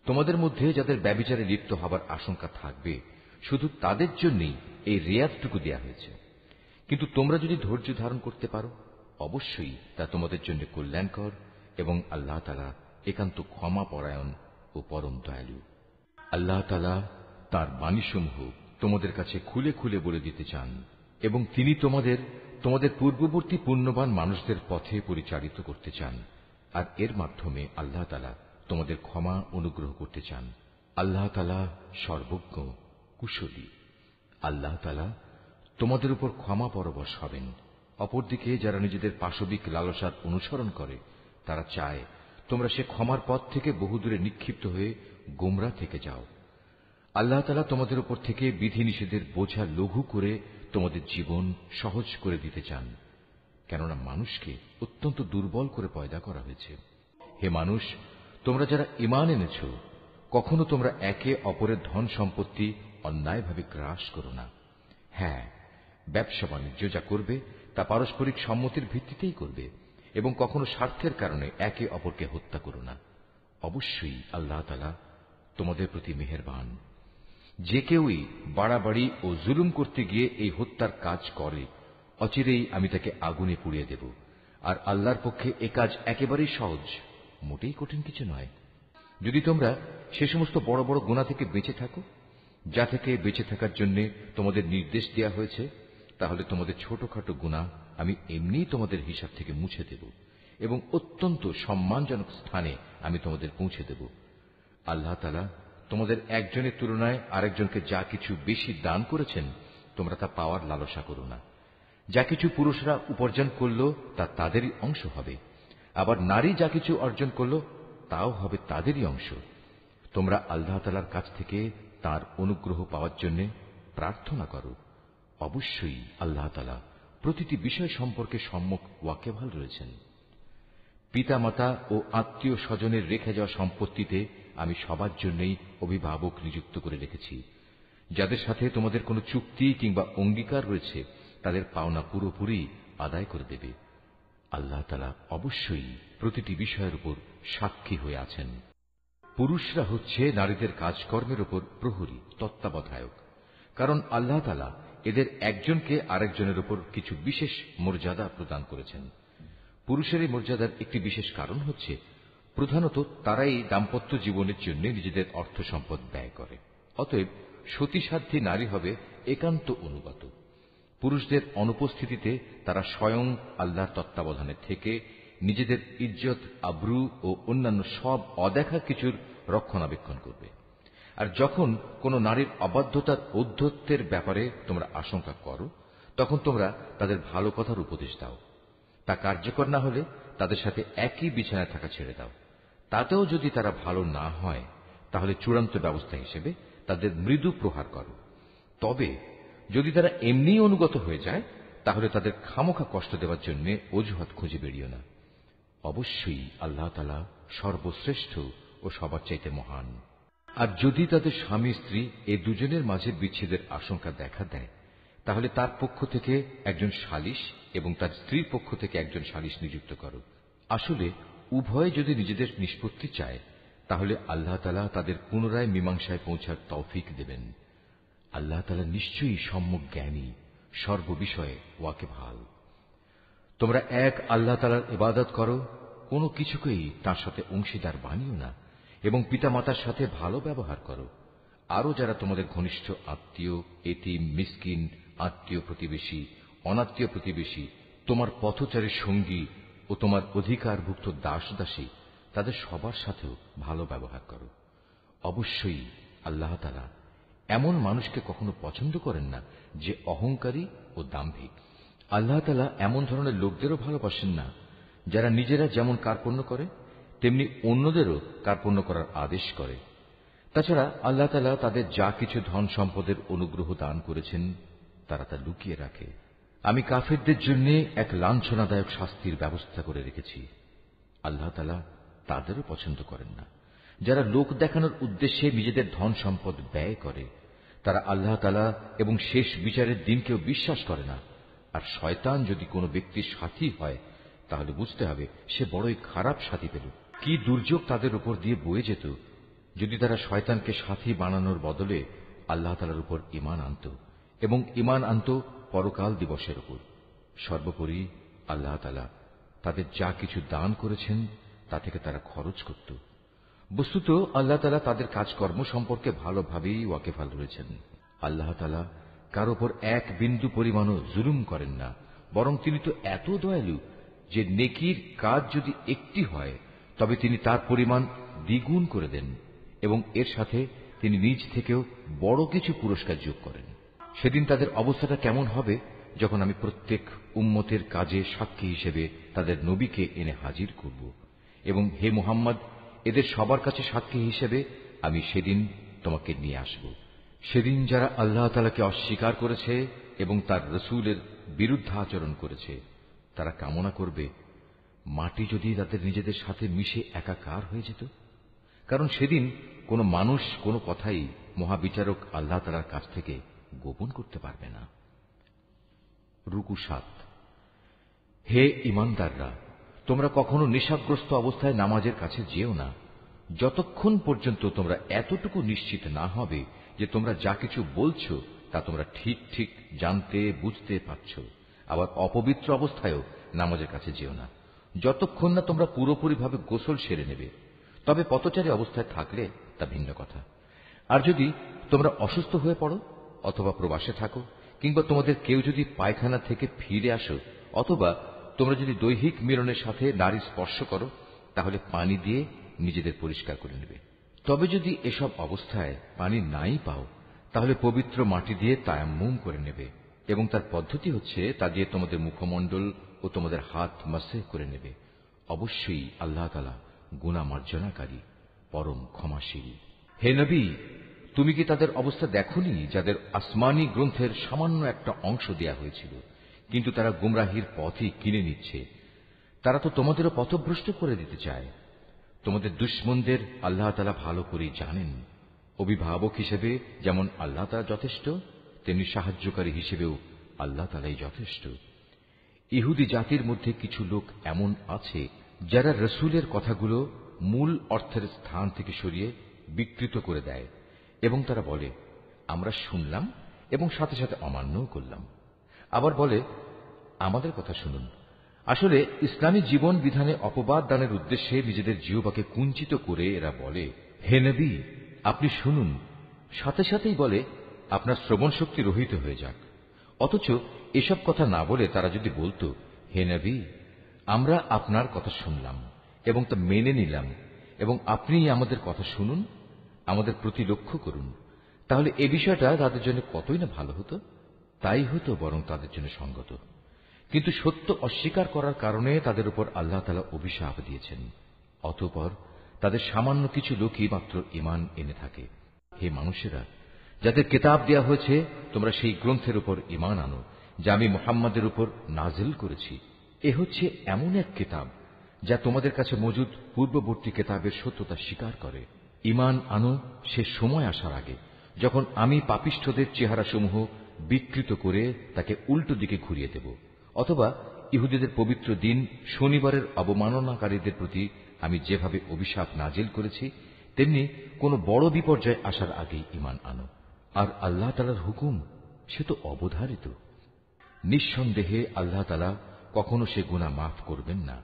তোমাদের মধ্যে যাদের ব্যভিচারে লিপ্ত হবার আশঙ্কা থাকবে শুধু তাদের জন্যই এই রেয়াতটুকু দেয়া হয়েছে। কিন্তু তোমরা যদি ধৈর্য ধারণ করতে পারো অবশ্যই তা তোমাদের জন্য কল্যাণকর এবং আল্লাহ তাআলা একান্ত ক্ষমাপরায়ণ ও পরম দয়ালু। আল্লাহ তাআলা তাঁর বাণীসমূহ তোমাদের কাছে খুলে খুলে বলে দিতে চান এবং তিনি তোমাদের পূর্ববর্তী পুণ্যবান মানুষদের পথে পরিচালিত করতে চান। আর এর মাধ্যমে আল্লাহ তাআলা তোমাদের ক্ষমা অনুগ্রহ করতে চান। আল্লাহ তাআলা সর্বজ্ঞ, কুশলী। আল্লাহ তাআলা তোমাদের উপর ক্ষমা পরবশ হবেন। অপরদিকে যারা নিজেদের পাশবিক লালসার অনুসরণ করে তারা চায় তোমরা সে ক্ষমার পথ থেকে বহুদূরে নিক্ষিপ্ত হয়ে গোমরা থেকে যাও। আল্লাহ তাআলা তোমাদের উপর থেকে বিধিনিষেধের বোঝা লঘু করে তোমাদের জীবন সহজ করে দিতে চান, কেননা মানুষকে অত্যন্ত দুর্বল করে পয়দা করা হয়েছে। হে মানুষ, তোমরা যারা ঈমান এনেছ, কখনো তোমরা একে অপরের ধন সম্পত্তি অন্যায়ভাবে গ্রাস করো না। হ্যাঁ, ব্যবসা বাণিজ্য যা করবে তা পারস্পরিক সম্মতির ভিত্তিতেই করবে এবং কখনো স্বার্থের কারণে একে অপরকে হত্যা করো না। অবশ্যই আল্লাহ তাআলা তোমাদের প্রতি মেহেরবান। যে কেউই বাড়াবাড়ি ও জুলুম করতে গিয়ে এই হত্যার কাজ করে অচিরেই আমি তাকে আগুনে পুড়িয়ে দেব। আর আল্লাহর পক্ষে এ কাজ একেবারেই সহজ, মোটেই কঠিন কিছু নয়। যদি তোমরা সে সমস্ত বড় বড় গুনাহ থেকে বেঁচে থাকো যা থেকে বেঁচে থাকার জন্য তোমাদের নির্দেশ দেওয়া হয়েছে, তাহলে তোমাদের ছোটখাটো গুনাহ আমি এমনিই তোমাদের হিসাব থেকে মুছে দেব এবং অত্যন্ত সম্মানজনক স্থানে আমি তোমাদের পৌঁছে দেব। আল্লাহ তাআলা তোমাদের একজনের তুলনায় আরেকজনকে যা কিছু বেশি দান করেছেন তোমরা তা পাওয়ার লালসা করো না। যা কিছু পুরুষরা উপার্জন করল তা তাদেরই অংশ হবে, আবার নারী যা কিছু অর্জন করল তাও হবে তাদেরই অংশ। তোমরা আল্লাহ তাআলার কাছ থেকে তাঁর অনুগ্রহ পাওয়ার জন্য প্রার্থনা করো। অবশ্যই আল্লাহ তাআলা প্রতিটি বিষয় সম্পর্কে সম্যক ওয়াকেবহাল রয়েছেন। পিতামাতা ও আত্মীয় স্বজনের রেখে যাওয়া সম্পত্তিতে আমি সবার জন্যই অভিভাবক নিযুক্ত করে রেখেছি। যাদের সাথে তোমাদের কোনো চুক্তি কিংবা অঙ্গীকার রয়েছে তাদের পাওনা পুরোপুরি আদায় করে দেবে। আল্লাহ তাআলা অবশ্যই প্রতিটি বিষয়ের উপর সাক্ষী হয়ে আছেন। পুরুষরা হচ্ছে নারীদের কাজকর্মের উপর প্রহরী, তত্ত্বাবধায়ক। কারণ আল্লাহ তাআলা এদের একজনকে আরেকজনের উপর কিছু বিশেষ মর্যাদা প্রদান করেছেন। পুরুষের এই মর্যাদার একটি বিশেষ কারণ হচ্ছে প্রধানত তারাই দাম্পত্য জীবনের জন্য নিজেদের অর্থ সম্পদ ব্যয় করে। অতএব সতীসাধ্যী নারী হবে একান্ত অনুগত। পুরুষদের অনুপস্থিতিতে তারা স্বয়ং আল্লাহর তত্ত্বাবধানে থেকে নিজেদের ইজ্জত, আব্রু ও অন্যান্য সব অদেখা কিছুর রক্ষণাবেক্ষণ করবে। আর যখন কোনো নারীর অবাধ্যতার ঔদ্ধত্যের ব্যাপারে তোমরা আশঙ্কা করো, তখন তোমরা তাদের ভালো কথার উপদেশ দাও। তা কার্যকর না হলে তাদের সাথে একই বিছানায় থাকা ছেড়ে দাও। তাতেও যদি তারা ভালো না হয়, তাহলে চূড়ান্ত ব্যবস্থা হিসেবে তাদের মৃদু প্রহার করো। তবে যদি তারা এমনিই অনুগত হয়ে যায়, তাহলে তাদের খামোখা কষ্ট দেওয়ার জন্য অজুহাত খুঁজে বেরিও না। অবশ্যই আল্লাহ তাআলা সর্বশ্রেষ্ঠ ও সবার চাইতে মহান। আর যদি তাদের স্বামী স্ত্রী এ দুজনের মাঝে বিচ্ছেদের আশঙ্কা দেখা দেয়, তাহলে তার পক্ষ থেকে একজন সালিশ এবং তার স্ত্রীর পক্ষ থেকে একজন সালিশ নিযুক্ত করো। আসলে উভয়ে যদি নিজেদের নিষ্পত্তি চায়, তাহলে আল্লাহ তাআলা তাদের পুনরায় মীমাংসায় পৌঁছার তৌফিক দেবেন। আল্লাহ তাআলা নিশ্চয়ই সম্যক জ্ঞানী, সর্ববিষয়ে ওয়াকেবহাল। তোমরা এক আল্লাহ তাআলার ইবাদত করো, কোনো কিছুকেই তার সাথে অংশীদার বানিও না, এবং পিতামাতার সাথে ভালো ব্যবহার করো। আরো যারা তোমাদের ঘনিষ্ঠ আত্মীয়, এতিম, মিসকিন, আত্মীয় প্রতিবেশী, অনাত্মীয় প্রতিবেশী, তোমার পথচারীর সঙ্গী ও তোমার অধিকারভুক্ত দাস দাসী, তাদের সবার সাথেও ভালো ব্যবহার করো। অবশ্যই আল্লাহ তাআলা এমন মানুষকে কখনো পছন্দ করেন না যে অহংকারী ও দাম্ভিক। আল্লাহ তাআলা এমন ধরনের লোকদেরও ভালোবাসেন না যারা নিজেরা যেমন কার্পণ্য করে তেমনি অন্যদেরও কার্পণ্য করার আদেশ করে। তাছাড়া আল্লাহ তাআলা তাদের যা কিছু ধন সম্পদের অনুগ্রহ দান করেছেন তারা তা লুকিয়ে রাখে। আমি কাফেরদের জন্য এক লাঞ্ছনাদায়ক শাস্তির ব্যবস্থা করে রেখেছি। আল্লাহ তাআলা তাদেরও পছন্দ করেন না যারা লোক দেখানোর উদ্দেশ্যে নিজেদের ধন সম্পদ ব্যয় করে। তারা আল্লাহ তাআলা এবং শেষ বিচারের দিনকেও বিশ্বাস করে না। আর শয়তান যদি কোনো ব্যক্তির সাথী হয়, তাহলে বুঝতে হবে সে বড়ই খারাপ সাথী পেল। কি দুর্যোগ তাদের উপর দিয়ে বয়ে যেত যদি তারা শয়তানকে সাথী বানানোর বদলে আল্লাহ তাআলার উপর ঈমান আনত এবং ঈমান আনত পরকাল দিবসের উপর। সর্বোপরি আল্লাহ তাআলা তাদের যা কিছু দান করেছেন তা থেকে তারা খরচ করত। বস্তুত আল্লাহ তাআলা তাদের কাজকর্ম সম্পর্কে ভালোভাবেই ওয়াকিবহাল রয়েছেন। আল্লাহ তাআলা কার উপর এক বিন্দু পরিমাণও জুলুম করেন না, বরং তিনি তো এত দয়ালু যে নেকির কাজ যদি একটি হয় তবে তিনি তার পরিমাণ দ্বিগুণ করে দেন এবং এর সাথে তিনি নিজ থেকেও বড় কিছু পুরস্কার যোগ করেন। সেদিন তাদের অবস্থাটা কেমন হবে যখন আমি প্রত্যেক উম্মতের কাজে সাক্ষী হিসেবে তাদের নবীকে এনে হাজির করব, এবং হে মুহাম্মদ, এদের সবার কাছে সাক্ষী হিসেবে আমি সেদিন তোমাকে নিয়ে আসব। সেদিন যারা আল্লাহ তাআলাকে অস্বীকার করেছে এবং তার রাসূলের বিরুদ্ধাচরণ করেছে, তারা কামনা করবে মাটি যদি তাদের নিজেদের সাথে মিশে একাকার হয়ে যেত। কারণ সেদিন কোনো মানুষ কোনো কথাই মহাবিচারক আল্লাহ তাআলার কাছ থেকে গোপন করতে পারবে না। রুকু ৭। হে ঈমানদাররা, তোমরা কখনো নেশাগ্রস্ত অবস্থায় নামাজের কাছে যেও না, যতক্ষণ পর্যন্ত তোমরা এতটুকু নিশ্চিত না হবে যে তোমরা যা কিছু বলছো তা তোমরা ঠিক ঠিক জানতে বুঝতে পারছ। আবার অপবিত্র অবস্থায়ও নামাজের কাছে যেও না, যতক্ষণ না তোমরা পুরোপুরিভাবে গোসল সেরে নেবে। তবে পথচারী অবস্থায় থাকলে তা ভিন্ন কথা। আর যদি তোমরা অসুস্থ হয়ে পড়ো অথবা প্রবাসে থাকো, কিংবা তোমাদের কেউ যদি পায়খানা থেকে ফিরে আসো, অথবা তোমরা যদি দৈহিক মিলনের সাথে নারী স্পর্শ করো, তাহলে পানি দিয়ে নিজেদের পরিষ্কার করে নেবে। তবে যদি এসব অবস্থায় পানি নাই পাও, তাহলে পবিত্র মাটি দিয়ে তায়াম্মুম করে নেবে, এবং তার পদ্ধতি হচ্ছে তা দিয়ে তোমাদের মুখমণ্ডল ও তোমাদের হাত মাসহ করে নেবে। অবশ্যই আল্লাহ তাআলা গুনাহ মার্জনাকারী, পরম ক্ষমাশীল। হে নবী, তুমি কি তাদের অবস্থা দেখোনি যাদের আসমানী গ্রন্থের সামান্য একটা অংশ দেয়া হয়েছিল, কিন্তু তারা গুমরাহির পথই কিনে নিচ্ছে। তারা তো তোমাদেরও পথভ্রষ্ট করে দিতে চায়। তোমাদের দুশমনদের আল্লাহ তাআলা ভালো করেই জানেন। অভিভাবক হিসেবে যেমন আল্লাহ তাআলা যথেষ্ট, তেমনি সাহায্যকারী হিসেবেও আল্লাহ তাআলাই যথেষ্ট। ইহুদি জাতির মধ্যে কিছু লোক এমন আছে যারা রসুলের কথাগুলো মূল অর্থের স্থান থেকে সরিয়ে বিকৃত করে দেয় এবং তারা বলে, আমরা শুনলাম এবং সাথে সাথে অমান্যও করলাম। আবার বলে, আমাদের কথা শুনুন। আসলে ইসলামী জীবন বিধানে অপবাদ দানের উদ্দেশ্যে নিজেদের জিহ্বাকে কুঞ্চিত করে এরা বলে, হে নবী, আপনি শুনুন। সাথে সাথেই বলে, আপনার শ্রবণ শক্তি রহিত হয়ে যাক। অথচ এসব কথা না বলে তারা যদি বলতো, হে নবী, আমরা আপনার কথা শুনলাম এবং তা মেনে নিলাম এবং আপনি আমাদের কথা শুনুন, আমাদের প্রতি লক্ষ্য করুন, তাহলে এ বিষয়টা তাদের জন্য কতই না ভালো হতো। তাই হতো বরং তাদের জন্য সঙ্গত। কিন্তু সত্য অস্বীকার করার কারণে তাদের উপর আল্লাহ তাআলা অভিশাপ দিয়েছেন। অতঃপর তাদের সামান্য কিছু লোকই মাত্র ঈমান এনে থাকে। হে মানুষেরা, যাদের কিতাব দেয়া হয়েছে, তোমরা সেই গ্রন্থের উপর ঈমান আনো যা আমি মুহাম্মাদের উপর নাজিল করেছি। এ হচ্ছে এমন এক কিতাব যা তোমাদের কাছে মজুদ পূর্ববর্তী কিতাবের সত্যতা স্বীকার করে। ঈমান আনো সে সময় আসার আগে যখন আমি পাপিষ্ঠদের চেহারাসমূহ বিকৃত করে তাকে উল্টো দিকে ঘুরিয়ে দেব, অথবা ইহুদিদের পবিত্র দিন শনিবারের অবমাননাকারীদের প্রতি আমি যেভাবে অভিশাপ নাজিল করেছি, তেমনি কোন বড় বিপর্যয় আসার আগেই ঈমান আনো। আর আল্লাহ তাআলার হুকুম সে তো অবধারিত। নিঃসন্দেহে আল্লাহ তাআলা কখনো সে গুনাহ মাফ করবেন না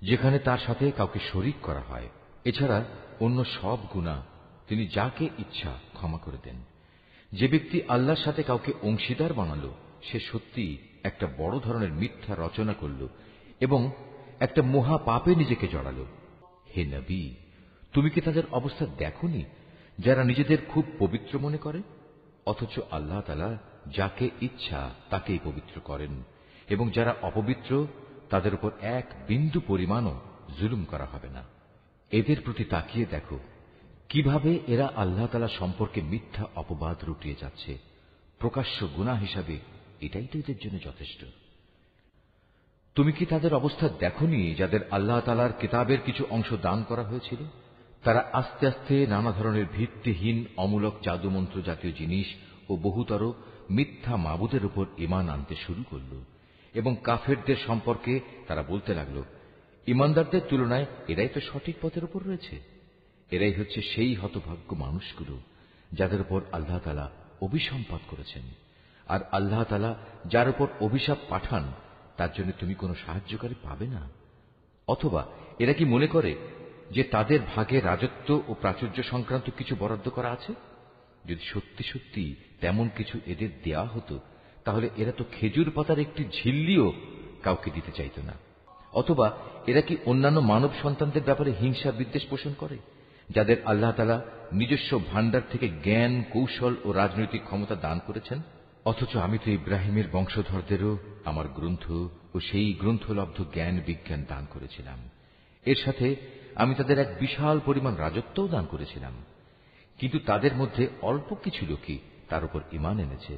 যেখানে তার সাথে কাউকে শরীক করা হয়। এছাড়া অন্য সব গুনাহ তিনি যাকে ইচ্ছা ক্ষমা করে দেন। যে ব্যক্তি আল্লাহর সাথে কাউকে অংশীদার বানালো, সে সত্যি একটা বড় ধরনের মিথ্যা রচনা করল এবং একটা মহা পাপে নিজেকে জড়ালো। হে নবী, তুমি কি তাদের অবস্থা দেখোনি যারা নিজেদের খুব পবিত্র মনে করে, অথচ আল্লাহ তাআলা যাকে ইচ্ছা তাকেই পবিত্র করেন, এবং যারা অপবিত্র তাদের উপর এক বিন্দু পরিমাণও জুলুম করা হবে না। এদের প্রতি তাকিয়ে দেখো কিভাবে এরা আল্লাহ তাআলা সম্পর্কে মিথ্যা অপবাদ রটিয়ে যাচ্ছে। প্রকাশ্য গুনাহ হিসাবে এটাই তো এদের জন্য যথেষ্ট। তুমি কি তাদের অবস্থা দেখোনি যাদের আল্লাহ তাআলার কিতাবের কিছু অংশ দান করা হয়েছিল? তারা আস্তে আস্তে নানা ধরনের ভিত্তিহীন অমূলক জাদুমন্ত্র জাতীয় জিনিস ও বহুতর মিথ্যা মাবুদের উপর ঈমান আনতে শুরু করল, এবং কাফেরদের সম্পর্কে তারা বলতে লাগল, ঈমানদারদের তুলনায় এরাই তো সঠিক পথের উপর রয়েছে। এরাই হচ্ছে সেই হতভাগ্য মানুষগুলো যাদের উপর আল্লাহ তাআলা অভিসম্পাত করেছেন। আর আল্লাহ তাআলা যার উপর অভিশাপ পাঠান তার জন্য তুমি কোনো সাহায্যকারী পাবে না। অথবা এরা কি মনে করে যে তাদের ভাগে রাজত্ব ও প্রাচুর্য সংক্রান্ত কিছু বরাদ্দ করা আছে? যদি সত্যি সত্যি তেমন কিছু এদের দেয়া হতো, তাহলে এরা তো খেজুর পাতার একটি ঝিল্লিও কাউকে দিতে চাইত না। অথবা এরা কি অন্যান্য মানব সন্তানদের ব্যাপারে হিংসা বিদ্বেষ পোষণ করে, যাদের আল্লাহ তাআলা নিজস্ব ভান্ডার থেকে জ্ঞান, কৌশল ও রাজনৈতিক ক্ষমতা দান করেছেন? অথচ আমি তো ইব্রাহিমের বংশধরদেরও আমার গ্রন্থ ও সেই গ্রন্থলব্ধ জ্ঞান বিজ্ঞান দান করেছিলাম। এর সাথে আমি তাদের এক বিশাল পরিমাণ রাজত্বও দান করেছিলাম। কিন্তু তাদের মধ্যে অল্প কিছু লোকই তার উপর ঈমান এনেছে,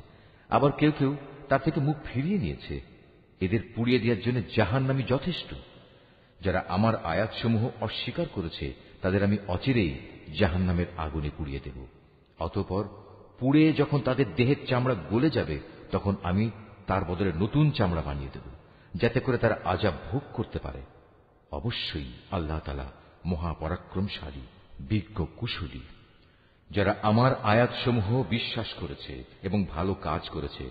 আবার কেউ কেউ তার থেকে মুখ ফিরিয়ে নিয়েছে। এদের পুড়িয়ে দেওয়ার জন্য জাহান্নামই যথেষ্ট। যারা আমার আয়াতসমূহ অস্বীকার করেছে তাদের আমি অচিরেই জাহান্নামের আগুনে পুড়িয়ে দেব। অতঃপর পুড়ে যখন তাদের দেহের চামড়া গলে যাবে, তখন আমি তার বদলে নতুন চামড়া বানিয়ে দেব, যাতে করে তারা আযাব ভোগ করতে পারে। অবশ্যই আল্লাহ তাআলা মহাপরাক্রমশালী, বিজ্ঞ, কুশলী। যারা আমার আয়াতসমূহ বিশ্বাস করেছে এবং ভালো কাজ করেছে,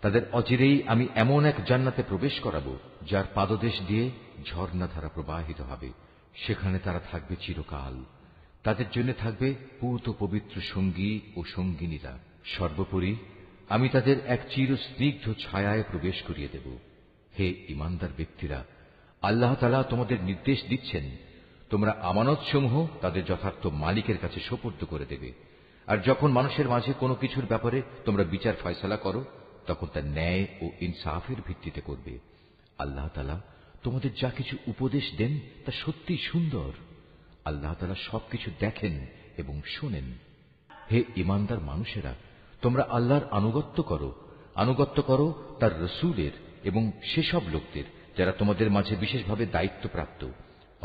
তাদের অচিরেই আমি এমন এক জান্নাতে প্রবেশ করাবো যার পাদদেশ দিয়ে ঝর্ণাধারা প্রবাহিত হবে। সেখানে তারা থাকবে চিরকাল। তাদের জন্য থাকবে পূত পবিত্র সঙ্গী ও সঙ্গিনীরা। সর্বোপরি আমি তাদের এক চিরস্নিগ্ধ ছায়ায় প্রবেশ করিয়ে দেব। হে ঈমানদার ব্যক্তিরা, আল্লাহ তাআলা তোমাদের নির্দেশ দিচ্ছেন, তোমরা আমানতসমূহ তাদের যথার্থ মালিকের কাছে সোপর্দ করে দেবে। আর যখন মানুষের মাঝে কোনো কিছুর ব্যাপারে তোমরা বিচার ফয়সালা করো, তখন তা ন্যায় ও ইনসাফের ভিত্তিতে করবে। আল্লাহ তাআলা তোমাদের যা কিছু উপদেশ দেন তা সত্যিই সুন্দর। আল্লাহ তাআলা সবকিছু দেখেন এবং শোনেন। হে ঈমানদার মানুষেরা, তোমরা আল্লাহর আনুগত্য করো তার রসুলের এবং সেসব লোকদের যারা তোমাদের মাঝে বিশেষভাবে দায়িত্বপ্রাপ্ত।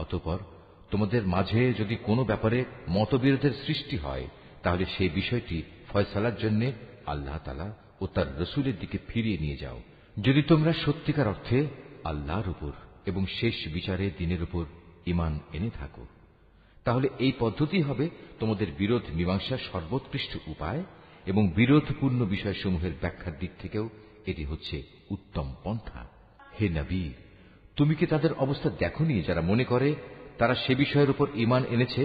অতঃপর তোমাদের মাঝে যদি কোনো ব্যাপারে মতবিরোধের সৃষ্টি হয়, তাহলে সেই বিষয়টি ফয়সালার জন্য আল্লাহ তাআলা ও তার রসুলের দিকে ফিরিয়ে নিয়ে যাও। যদি তোমরা সত্যিকার অর্থে আল্লাহর উপর এবং শেষ বিচারে দিনের উপর ঈমান এনে থাকো, তাহলে এই পদ্ধতি হবে তোমাদের বিরোধ মীমাংসার সর্বোৎকৃষ্ট উপায়, এবং বিরোধপূর্ণ বিষয়সমূহের ব্যাখ্যার দিক থেকেও এটি হচ্ছে উত্তম পন্থা। হে নবী, তুমি কি তাদের অবস্থা দেখোনি যারা মনে করে তারা সে বিষয়ের উপর ঈমান এনেছে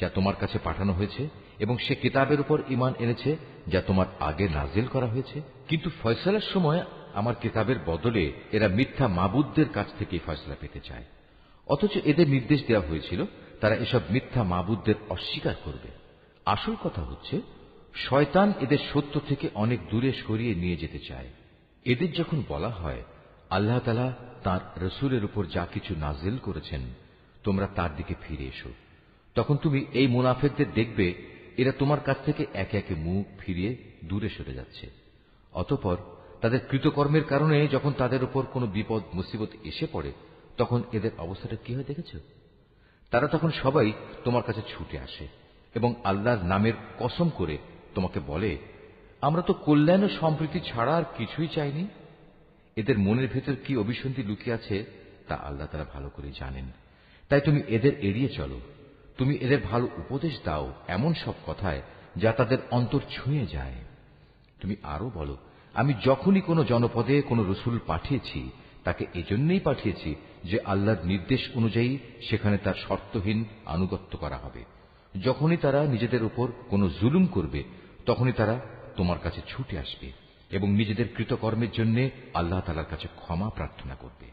যা তোমার কাছে পাঠানো হয়েছে, এবং সে কিতাবের উপর ঈমান এনেছে যা তোমার আগে নাজিল করা হয়েছে, কিন্তু ফয়সালার সময় আমার কিতাবের বদলে এরা মিথ্যা মাবুদদের কাছ থেকে ফয়সালা পেতে চায়। অথচ এদের নির্দেশ দেওয়া হয়েছিল তারা এসব মিথ্যা মাবুদদের অস্বীকার করবে। আসল কথা হচ্ছে শয়তান এদের সত্য থেকে অনেক দূরে সরিয়ে নিয়ে যেতে চায়। এদের যখন বলা হয় আল্লাহ তাআলা তাঁর রসুলের উপর যা কিছু নাজিল করেছেন তোমরা তার দিকে ফিরে এসো, তখন তুমি এই মুনাফিকদের দেখবে এরা তোমার কাছ থেকে একে একে মুখ ফিরিয়ে দূরে সরে যাচ্ছে। অতঃপর তাদের কৃতকর্মের কারণে যখন তাদের উপর কোনো বিপদ মুসিবত এসে পড়ে, তখন এদের অবস্থাটা কি হয় দেখেছ? তারা তখন সবাই তোমার কাছে ছুটে আসে এবং আল্লাহর নামের কসম করে তোমাকে বলে, আমরা তো কল্যাণ ও সম্প্রীতি ছাড়া আর কিছুই চাইনি। এদের মনের ভেতর কি অভিসন্ধি লুকিয়ে আছে তা আল্লাহ তাআলা ভালো করে জানেন। তাই তুমি এদের এড়িয়ে চলো। তুমি এদের ভালো উপদেশ দাও এমন সব কথায় যা তাদের অন্তর ছুঁয়ে যায়। তুমি আরো বলো, আমি যখনই কোনো জনপদে কোনো রসুল পাঠিয়েছি তাকে এজন্যই পাঠিয়েছি যে আল্লাহর নির্দেশ অনুযায়ী সেখানে তার শর্তহীন আনুগত্য করা হবে। যখনই তারা নিজেদের উপর কোনো জুলুম করবে তখনই তারা তোমার কাছে ছুটে আসবে এবং নিজেদের কৃতকর্মের জন্য আল্লাহ তাআলার কাছে ক্ষমা প্রার্থনা করবে।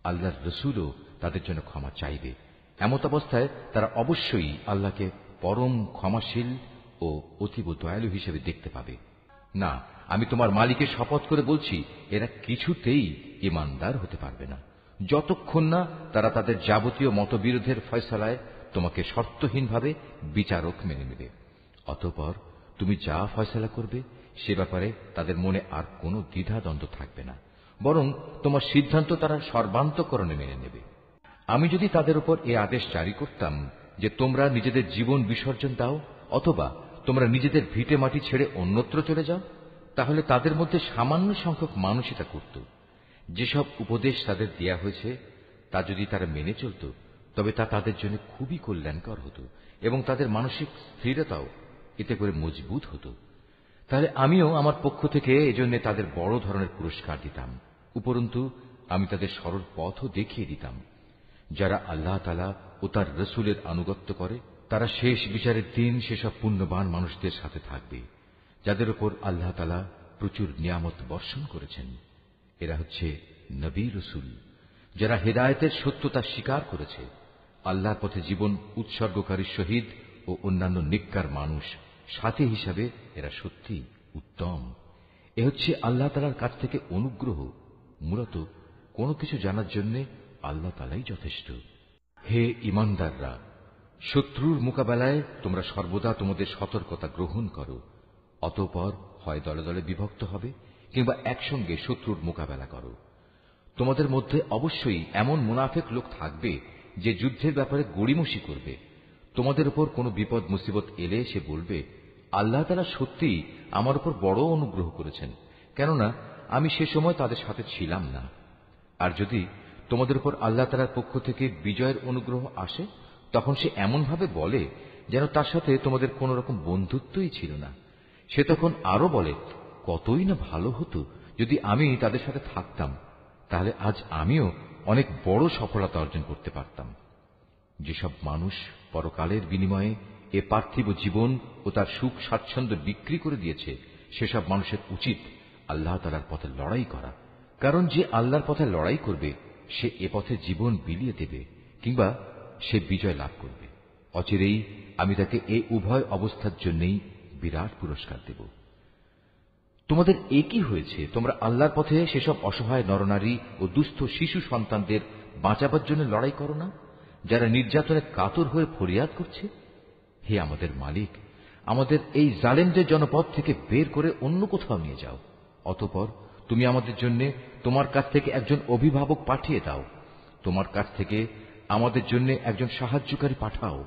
আল্লাহর রসুলও তাদের জন্য ক্ষমা চাইবে। এমত অবস্থায় তারা অবশ্যই আল্লাহকে পরম ক্ষমাশীল ও অতীব দয়ালু হিসেবে দেখতে পাবে। না, আমি তোমার মালিকের শপথ করে বলছি, এরা কিছুতেই ঈমানদার হতে পারবে না যতক্ষণ না তারা তাদের যাবতীয় মতবিরোধের ফয়সালায় তোমাকে শর্তহীনভাবে বিচারক মেনে নেবে। অতঃপর তুমি যা ফয়সালা করবে সে ব্যাপারে তাদের মনে আর কোনো দ্বিধাদ্বন্দ্ব থাকবে না, বরং তোমার সিদ্ধান্ত তারা সর্বান্তঃকরণে মেনে নেবে। আমি যদি তাদের উপর এ আদেশ জারি করতাম যে তোমরা নিজেদের জীবন বিসর্জন দাও অথবা তোমরা নিজেদের ভিটে মাটি ছেড়ে অন্যত্র চলে যাও, তাহলে তাদের মধ্যে সামান্য সংখ্যক মানুষই তা করত। যেসব উপদেশ তাদের দেয়া হয়েছে তা যদি তারা মেনে চলত তবে তা তাদের জন্য খুবই কল্যাণকর হতো এবং তাদের মানসিক স্থিরতাও এতে করে মজবুত হতো। তাহলে আমিও আমার পক্ষ থেকে এজন্য তাদের বড় ধরনের পুরস্কার দিতাম। উপরন্তু আমি তাদের সরল পথও দেখিয়ে দিতাম। যারা আল্লাহ তাআলা ও তার রসুলের আনুগত্য করে তারা শেষ বিচারের দিন সেসব পুণ্যবান মানুষদের সাথে থাকবে যাদের উপর আল্লাহ তাআলা প্রচুর নিয়ামত বর্ষণ করেছেন। এরা হচ্ছে নবী রসুল যারা হেদায়েতের সত্যতা স্বীকার করেছে, আল্লাহর পথে জীবন উৎসর্গকারী শহীদ ও অন্যান্য নেককার মানুষ সাথী হিসাবে এরা সত্যি উত্তম। এ হচ্ছে আল্লাহ তাআলার কাছ থেকে অনুগ্রহ। মূলত কোনো কিছু জানার জন্য আল্লাহ তাআলাই যথেষ্ট। হে ঈমানদাররা, শত্রুর মোকাবেলায় তোমরা সর্বদা তোমাদের সতর্কতা গ্রহণ করো। অতঃপর হয় দলে দলে বিভক্ত হবে কিংবা একসঙ্গে শত্রুর মোকাবেলা করো। তোমাদের মধ্যে অবশ্যই এমন মুনাফিক লোক থাকবে যে যুদ্ধের ব্যাপারে গড়িমসি করবে। তোমাদের উপর কোনো বিপদ মুসিবত এলে সে বলবে, আল্লাহ তাআলা সত্যিই আমার উপর বড় অনুগ্রহ করেছেন, কেননা আমি সে সময় তাদের সাথে ছিলাম না। আর যদি তোমাদের উপর আল্লাহ তাআলার পক্ষ থেকে বিজয়ের অনুগ্রহ আসে তখন সে এমন ভাবে বলে যেন তার সাথে তোমাদের কোন রকম বন্ধুত্বই ছিল না। সে তখন আরো বলে, কতই না ভালো হতো যদি আমি তাদের সাথে থাকতাম, তাহলে আজ আমিও অনেক বড় সফলতা অর্জন করতে পারতাম। যেসব মানুষ পরকালের বিনিময়ে এ পার্থিব জীবন ও তার সুখ স্বাচ্ছন্দ্য বিক্রি করে দিয়েছে সেসব মানুষের উচিত আল্লাহ তাআলার পথে লড়াই করা, কারণ যে আল্লাহর পথে লড়াই করবে সে এ পথে জীবন বিলিয়ে দেবে কিংবা সে বিজয় লাভ করবে। অচিরেই আমি তাকে এই উভয় অবস্থার জন্যই বিরাট পুরস্কার দেব। তোমাদের একই হয়েছে, তোমরা আল্লাহর পথে সেসব অসহায় নরনারী ও দুস্থ শিশু সন্তানদের বাঁচাবার জন্য লড়াই করো না যারা নির্যাতনে কাতর হয়ে ফরিয়াদ করছে। হে আমাদের মালিক, আমাদের এই জালেমদের জনপদ থেকে বের করে অন্য কোথাও নিয়ে যাও। অতঃপর তুমি আমাদের জন্য তোমার কাছ থেকে একজন অভিভাবক পাঠিয়ে দাও, তোমার কাছ থেকে আমাদের জন্য একজন সাহায্যকারী পাঠাও।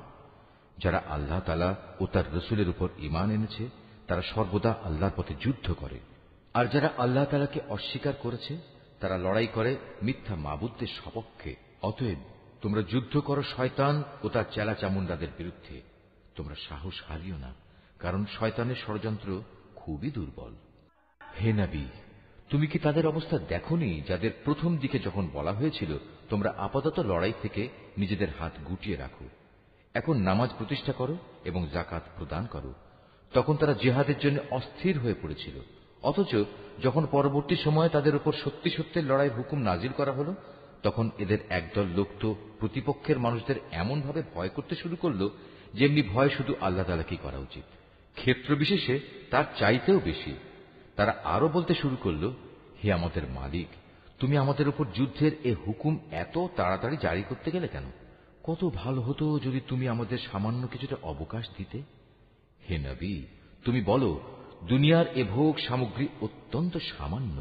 যারা আল্লাহ তাআলা ও তার রাসূলের উপর ঈমান এনেছে তারা সর্বদা আল্লাহর পথে যুদ্ধ করে, আর যারা আল্লাহ তাআলাকে অস্বীকার করেছে তারা লড়াই করে মিথ্যা মাবুদদের সপক্ষে। অতএব তোমরা যুদ্ধ করো শয়তান ও তার চেলাচামুন্ডাদের বিরুদ্ধে। তোমরা সাহস হারিও না, কারণ শয়তানের ষড়যন্ত্র খুবই দুর্বল। হে নবী, তুমি কি তাদের অবস্থা দেখোনি যাদের প্রথম দিকে যখন বলা হয়েছিল তোমরা আপাতত লড়াই থেকে নিজেদের হাত গুটিয়ে রাখো, এখন নামাজ প্রতিষ্ঠা করো এবং যাকাত প্রদান করো। তখন তারা জিহাদের জন্য অস্থির হয়ে পড়েছিল, অথচ যখন পরবর্তী সময়ে তাদের উপর সত্যি সত্যের লড়াইয়ের হুকুম নাজিল করা হলো তখন এদের একদল লোক তো প্রতিপক্ষের মানুষদের এমন ভাবে ভয় করতে শুরু করলো যেমনি ভয় শুধু আল্লাহ তাআলাকেই করা উচিত, ক্ষেত্র বিশেষে তার চাইতেও বেশি। তারা আরো বলতে শুরু করলো, হে আমাদের মালিক, তুমি আমাদের উপর যুদ্ধের এ হুকুম এত তাড়াতাড়ি জারি করতে গেলে কেন? কত ভালো হতো যদি তুমি আমাদের সামান্য কিছুটা অবকাশ দিতে। হে নবী, তুমি বলো, দুনিয়ার এ ভোগ সামগ্রী অত্যন্ত সামান্য।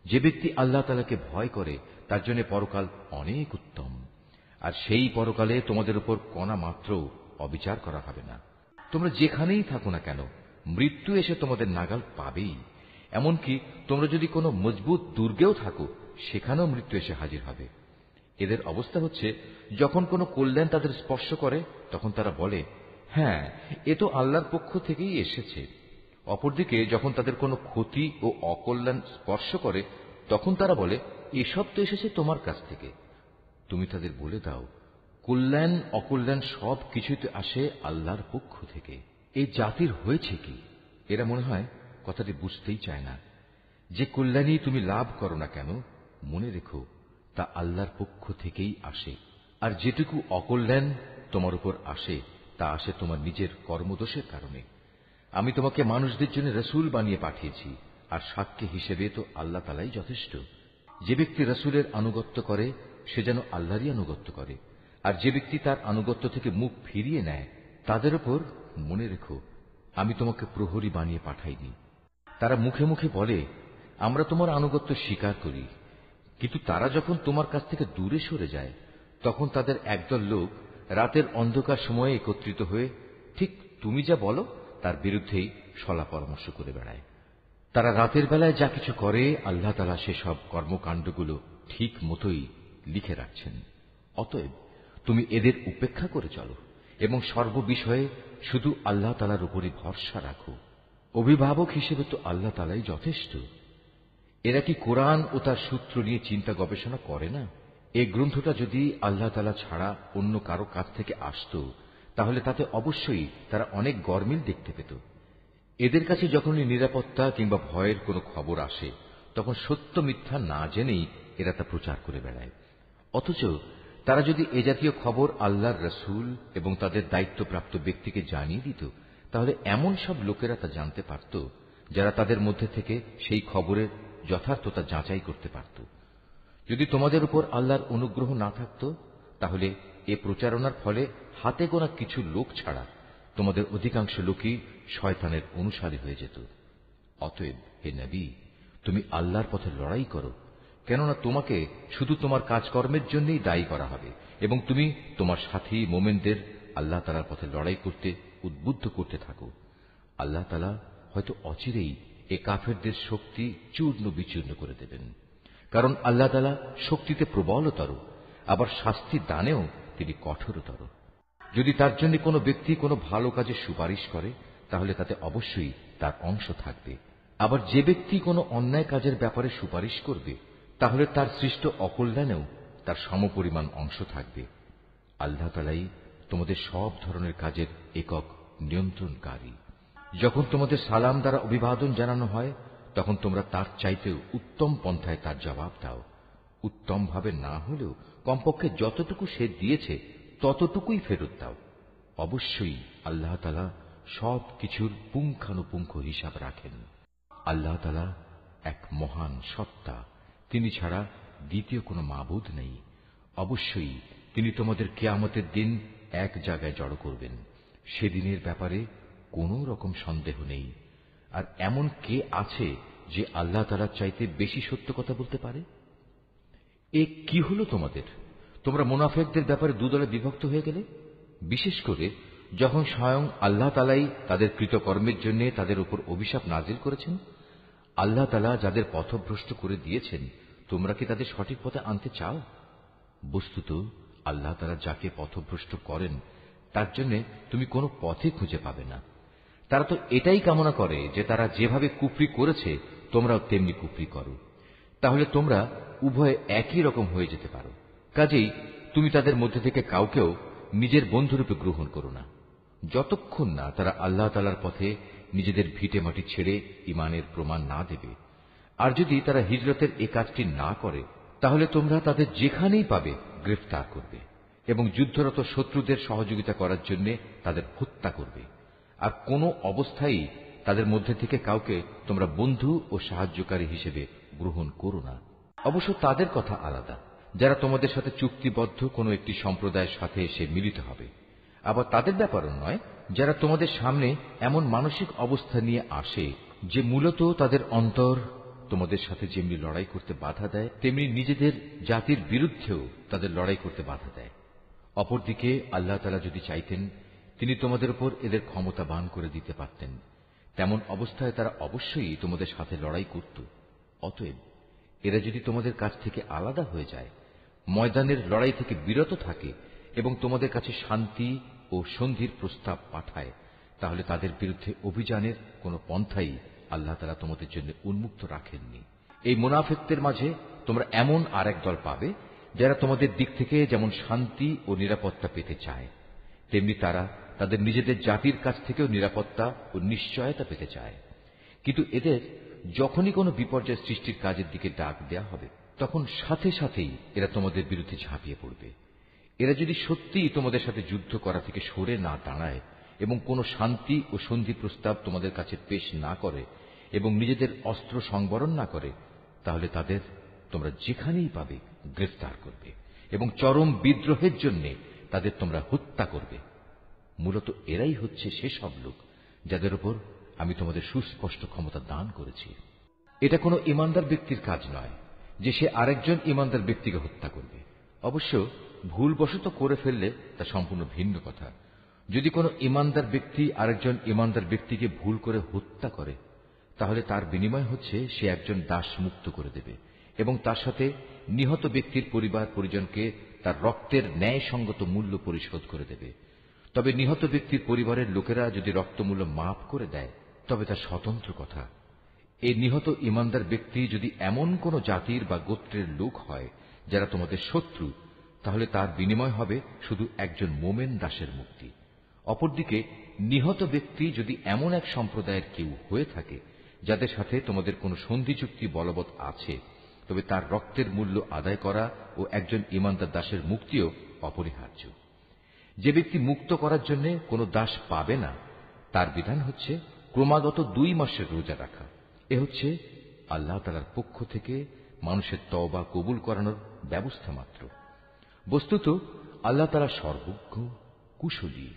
যে ব্যক্তি আল্লাহ তাআলাকে ভয় করে তার জন্য পরকাল অনেক উত্তম, আর সেই পরকালে তোমাদের উপর কণা মাত্র অবিচার করা হবে না। তোমরা যেখানেই থাকো না কেন মৃত্যু এসে তোমাদের নাগাল পাবেই। এমনকি তোমরা যদি কোনো মজবুত দুর্গেও থাকো সেখানেও মৃত্যু এসে হাজির হবে। এদের অবস্থা হচ্ছে, যখন কোনো কল্যাণ তাদের স্পর্শ করে তখন তারা বলে, হ্যাঁ, এ তো আল্লাহর পক্ষ থেকেই এসেছে। অপরদিকে যখন তাদের কোনো ক্ষতি ও অকল্যাণ স্পর্শ করে তখন তারা বলে, এসব তো এসেছে তোমার কাছ থেকে। তুমি তাদের বলে দাও, কল্যাণ অকল্যাণ সব কিছুই তো আসে আল্লাহর পক্ষ থেকে। এই জাতির হয়েছে কি? এরা মনে হয় কথাটি বুঝতেই চায় না। যে কল্যাণই তুমি লাভ করো না কেন মনে রেখো তা আল্লাহর পক্ষ থেকেই আসে, আর যেটুকু অকল্যাণ তোমার উপর আসে তা আসে তোমার নিজের কর্মদোষের কারণে। আমি তোমাকে মানুষদের জন্য রাসূল বানিয়ে পাঠিয়েছি, আর সাক্ষী হিসেবে তো আল্লাহ তাআলাই যথেষ্ট। যে ব্যক্তি রাসূলের আনুগত্য করে সে যেন আল্লাহরই আনুগত্য করে, আর যে ব্যক্তি তার আনুগত্য থেকে মুখ ফিরিয়ে নেয় তাদের উপর মনে রেখো আমি তোমাকে প্রহরী বানিয়ে পাঠাইনি। তারা মুখে মুখে বলে, আমরা তোমার আনুগত্য স্বীকার করি, কিন্তু তারা যখন তোমার কাছ থেকে দূরে সরে যায় তখন তাদের একদল লোক রাতের অন্ধকার সময়ে একত্রিত হয়ে ঠিক তুমি যা বলো তার বিরুদ্ধেই সলা পরামর্শ করে বেড়ায়। তারা রাতের বেলায় যা কিছু করে আল্লাহ তাআলা সেসব কর্মকাণ্ডগুলো ঠিক মতোই লিখে রাখছেন। অতএব তুমি এদের উপেক্ষা করে চলো এবং সর্ববিষয়ে শুধু আল্লাহ তাআলার উপরই ভরসা রাখো। অভিভাবক হিসেবে তো আল্লাহ তাআলাই যথেষ্ট। এরা কি কোরআন ও তার সূত্র নিয়ে চিন্তা গবেষণা করে না? এই গ্রন্থটা যদি আল্লাহ তাআলা ছাড়া অন্য কারো কাছ থেকে আসত তাহলে তাতে অবশ্যই তারা অনেক গরমিল দেখতে পেত। এদের কাছে যখনই নিরাপত্তা কিংবা ভয়ের কোনো খবর আসে তখন সত্য মিথ্যা না জেনেই এরা তা প্রচার করে বেড়ায়। অথচ তারা যদি এ জাতীয় খবর আল্লাহর রাসূল এবং তাদের দায়িত্বপ্রাপ্ত ব্যক্তিকে জানিয়ে দিত তাহলে এমন সব লোকেরা তা জানতে পারত যারা তাদের মধ্যে থেকে সেই খবরের যথার্থতা যাচাই করতে পারত। যদি তোমাদের উপর আল্লাহর অনুগ্রহ না থাকত তাহলে এ প্রচারণার ফলে হাতে গোনা কিছু লোক ছাড়া তোমাদের অধিকাংশ লোকই শয়তানের অনুসারী হয়ে যেত। অতএব হে নবী, তুমি আল্লাহর পথে লড়াই করো, কেননা তোমাকে শুধু তোমার কাজকর্মের জন্যই দায়ী করা হবে এবং তুমি তোমার সাথী মোমেনদের আল্লাহ তাআলার পথে লড়াই করতে উদ্বুদ্ধ করতে থাকো। আল্লাহ তাআলা হয়তো অচিরেই এ কাফেরদের শক্তি চূর্ণ বিচূর্ণ করে দেবেন, কারণ আল্লাহ তাআলা শক্তিতে প্রবলতর, আবার শাস্তি দানেও তিনি কঠোরতর। যদি তার জন্য কোনো ব্যক্তি কোনো ভালো কাজের সুপারিশ করে তাহলে তাতে অবশ্যই তার অংশ থাকবে, আবার যে ব্যক্তি কোনো অন্যায় কাজের ব্যাপারে সুপারিশ করবে তাহলে তার সৃষ্ট অকল্যাণেও তার সমপরিমাণ অংশ থাকবে। আল্লাহ তাআলাই তোমাদের সব ধরনের কাজের একক নিয়ন্ত্রণকারী। যখন তোমাদের সালাম দ্বারা অভিবাদন জানানো হয় তখন তোমরা তার চাইতেও উত্তম পন্থায় তার জবাব দাও। উত্তম ভাবে না হলেও কমপক্ষে যতটুকু সে দিয়েছে ততটুকুই ফেরত দাও। অবশ্যই আল্লাহ তাআলা সব কিছুর পুঙ্খানুপুঙ্খ হিসাব রাখেন। আল্লাহ তাআলা এক মহান সত্তা, তিনি ছাড়া দ্বিতীয় কোনো মাবুদ নেই। অবশ্যই তিনি তোমাদের কিয়ামতের দিন এক জায়গায় জড়ো করবেন। সেদিনের ব্যাপারে কোনো রকম সন্দেহ নেই। আর এমন কে আছে যে আল্লাহ তাআলার চাইতে বেশি সত্য কথা বলতে পারে? এ কি হলো তোমাদের? তোমরা মুনাফিকদের ব্যাপারে দুদলে বিভক্ত হয়ে গেলে, বিশেষ করে যখন স্বয়ং আল্লাহ তাআলাই তাদের কৃতকর্মের জন্য তাদের উপর অভিশাপ নাজিল করেছেন। আল্লাহ তাআলা যাদের পথভ্রষ্ট করে দিয়েছেন, তোমরা কি তাদের সঠিক পথে আনতে চাও? বস্তুত আল্লাহ তাআলা যাকে পথভ্রষ্ট করেন তার জন্য তুমি কোনো পথে খুঁজে পাবে না। তারা তো এটাই কামনা করে যে তারা যেভাবে কুফরি করেছে তোমরাও তেমনি কুফরি করো, তাহলে তোমরা উভয়ে একই রকম হয়ে যেতে পারো। কাজেই তুমি তাদের মধ্যে থেকে কাউকেও নিজের বন্ধুরূপে গ্রহণ করো না, যতক্ষণ না তারা আল্লাহ তাআলার পথে নিজেদের ভিটে মাটি ছেড়ে ঈমানের প্রমাণ না দেবে। আর যদি তারা হিজরতের এ কাজটি না করে, তাহলে তোমরা তাদের যেখানেই পাবে গ্রেফতার করবে এবং যুদ্ধরত শত্রুদের সহযোগিতা করার জন্য তাদের হত্যা করবে। আর কোনো অবস্থায় তাদের মধ্যে থেকে কাউকে তোমরা বন্ধু ও সাহায্যকারী হিসেবে গ্রহণ করো না। অবশ্য তাদের কথা আলাদা, যারা তোমাদের সাথে চুক্তিবদ্ধ কোনো একটি সম্প্রদায়ের সাথে এসে মিলিত হবে। আবার তাদের ব্যাপারও নয়, যারা তোমাদের সামনে এমন মানসিক অবস্থা নিয়ে আসে যে মূলত তাদের অন্তর তোমাদের সাথে যেমনি লড়াই করতে বাধা দেয়, তেমনি নিজেদের জাতির বিরুদ্ধেও তাদের লড়াই করতে বাধা দেয়। অপরদিকে আল্লাহ তাআলা যদি চাইতেন, তিনি তোমাদের উপর এদের ক্ষমতাবান করে দিতে পারতেন। তেমন অবস্থায় তারা অবশ্যই তোমাদের সাথে লড়াই করত। অতএব এরা যদি তোমাদের কাছ থেকে আলাদা হয়ে যায়, ময়দানের লড়াই থেকে বিরত থাকে এবং তোমাদের কাছে শান্তি ও সন্ধির প্রস্তাব পাঠায়, তাহলে তাদের বিরুদ্ধে অভিযানের কোনো পন্থাই আল্লাহ তাআলা তোমাদের জন্য উন্মুক্ত রাখেননি। এই মুনাফিকদের মাঝে তোমরা এমন আরেক দল পাবে, যারা তোমাদের দিক থেকে যেমন শান্তি ও নিরাপত্তা পেতে চায়, তেমনি তারা তাদের নিজেদের জাতির কাছ থেকেও নিরাপত্তা ও নিশ্চয়তা পেতে চায়। কিন্তু এদের যখনই কোনো বিপর্যয় সৃষ্টির কাজের দিকে ডাক দেয়া হবে, তখন সাথে সাথেই এরা তোমাদের বিরুদ্ধে ঝাঁপিয়ে পড়বে। এরা যদি সত্যিই তোমাদের সাথে যুদ্ধ করা থেকে সরে না দাঁড়ায় এবং কোনো শান্তি ও সন্ধি প্রস্তাব তোমাদের কাছে পেশ না করে এবং নিজেদের অস্ত্র সংবরণ না করে, তাহলে তাদের তোমরা যেখানেই পাবে গ্রেফতার করবে এবং চরম বিদ্রোহের জন্য তাদের তোমরা হত্যা করবে। মূলত এরাই হচ্ছে সেসব লোক যাদের উপর আমি তোমাদের সুস্পষ্ট ক্ষমতা দান করেছি। এটা কোনো ইমানদার ব্যক্তির কাজ নয় যে সে আরেকজন ইমানদার ব্যক্তিকে হত্যা করবে। অবশ্য ভুলবশত করে ফেললে তা সম্পূর্ণ ভিন্ন কথা। যদি কোনো ইমানদার ব্যক্তি আরেকজন ইমানদার ব্যক্তিকে ভুল করে হত্যা করে, তাহলে তার বিনিময় হচ্ছে সে একজন দাস মুক্ত করে দেবে এবং তার সাথে নিহত ব্যক্তির পরিবার পরিজনকে তার রক্তের ন্যায়সঙ্গত মূল্য পরিশোধ করে দেবে। তবে নিহত ব্যক্তির পরিবারের লোকেরা যদি রক্তমূল্য মাফ করে দেয়, তবে তা স্বতন্ত্র কথা। এই নিহত ইমানদার ব্যক্তি যদি এমন কোন জাতির বা গোত্রের লোক হয় যারা তোমাদের শত্রু, তাহলে তার বিনিময় হবে শুধু একজন মোমেন দাসের মুক্তি। অপরদিকে নিহত ব্যক্তি যদি এমন এক সম্প্রদায়ের কেউ হয়ে থাকে যাদের সাথে তোমাদের কোনো সন্ধি চুক্তি বলবৎ আছে, তবে তার রক্তের মূল্য আদায় করা ও একজন ইমানদার দাসের মুক্তিও অপরিহার্য। যে ব্যক্তি মুক্ত করার জন্য কোনো দাস পাবে না, তার বিধান হচ্ছে ক্রমাগত 2 মাসের রোজা রাখা। এ হচ্ছে আল্লাহ তাআলার পক্ষ থেকে মানুষের তওবা কবুল করানোর ব্যবস্থা মাত্র। বস্তুত আল্লাহ তাআলা সর্বজ্ঞ, কুশলী।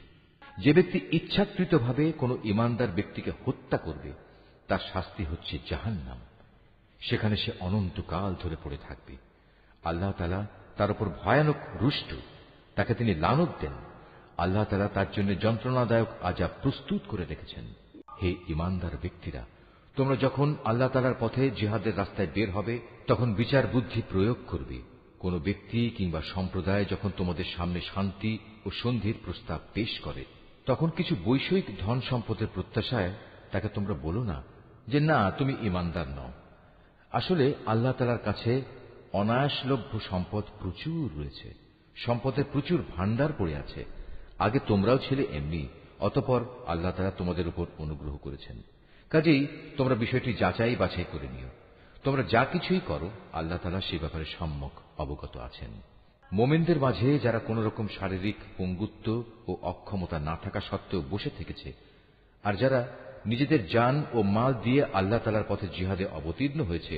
যে ব্যক্তি ইচ্ছাকৃতভাবে কোনো ইমানদার ব্যক্তিকে হত্যা করবে, তার শাস্তি হচ্ছে জাহান্নাম। সেখানে সে অনন্তকাল ধরে পড়ে থাকবে। আল্লাহ তাআলা তার উপর ভয়ানক রুষ্ট, তাকে তিনি লানত দেন। আল্লাহ তাআলা তার জন্য যন্ত্রণাদায়ক আযাব প্রস্তুত করে রেখেছেন। হে ঈমানদার ব্যক্তিরা, তোমরা যখন আল্লাহ তাআলার পথে জিহাদের রাস্তায় বের হবে, তখন বিচার বুদ্ধি প্রয়োগ করবে। কোন ব্যক্তি কিংবা সম্প্রদায় যখন তোমাদের সামনে শান্তি ও সন্ধির প্রস্তাব পেশ করে, তখন কিছু বৈষয়িক ধন সম্পদের প্রত্যাশায় তাকে তোমরা বলো না যে না, তুমি ঈমানদার নও। আসলে আল্লাহ তাআলার কাছে অনায়াসলভ্য সম্পদ প্রচুর রয়েছে, সম্পদের প্রচুর ভাণ্ডার পড়ে আছে। আগে তোমরাও ছিলে এমনি, অতঃপর আল্লাহ তাআলা তোমাদের উপর অনুগ্রহ করেছেন। কাজেই তোমরা বিষয়টি যাচাই বাছাই করে নিও। তোমরা যা কিছুই করো, আল্লাহ তাআলা সে ব্যাপারে সম্যক অবগত আছেন। মোমেনদের মাঝে যারা কোন রকম শারীরিক পঙ্গুত্ব ও অক্ষমতা না থাকা সত্ত্বেও বসে থেকেছে, আর যারা নিজেদের জান ও মাল দিয়ে আল্লাহ তাআলার পথে জিহাদে অবতীর্ণ হয়েছে,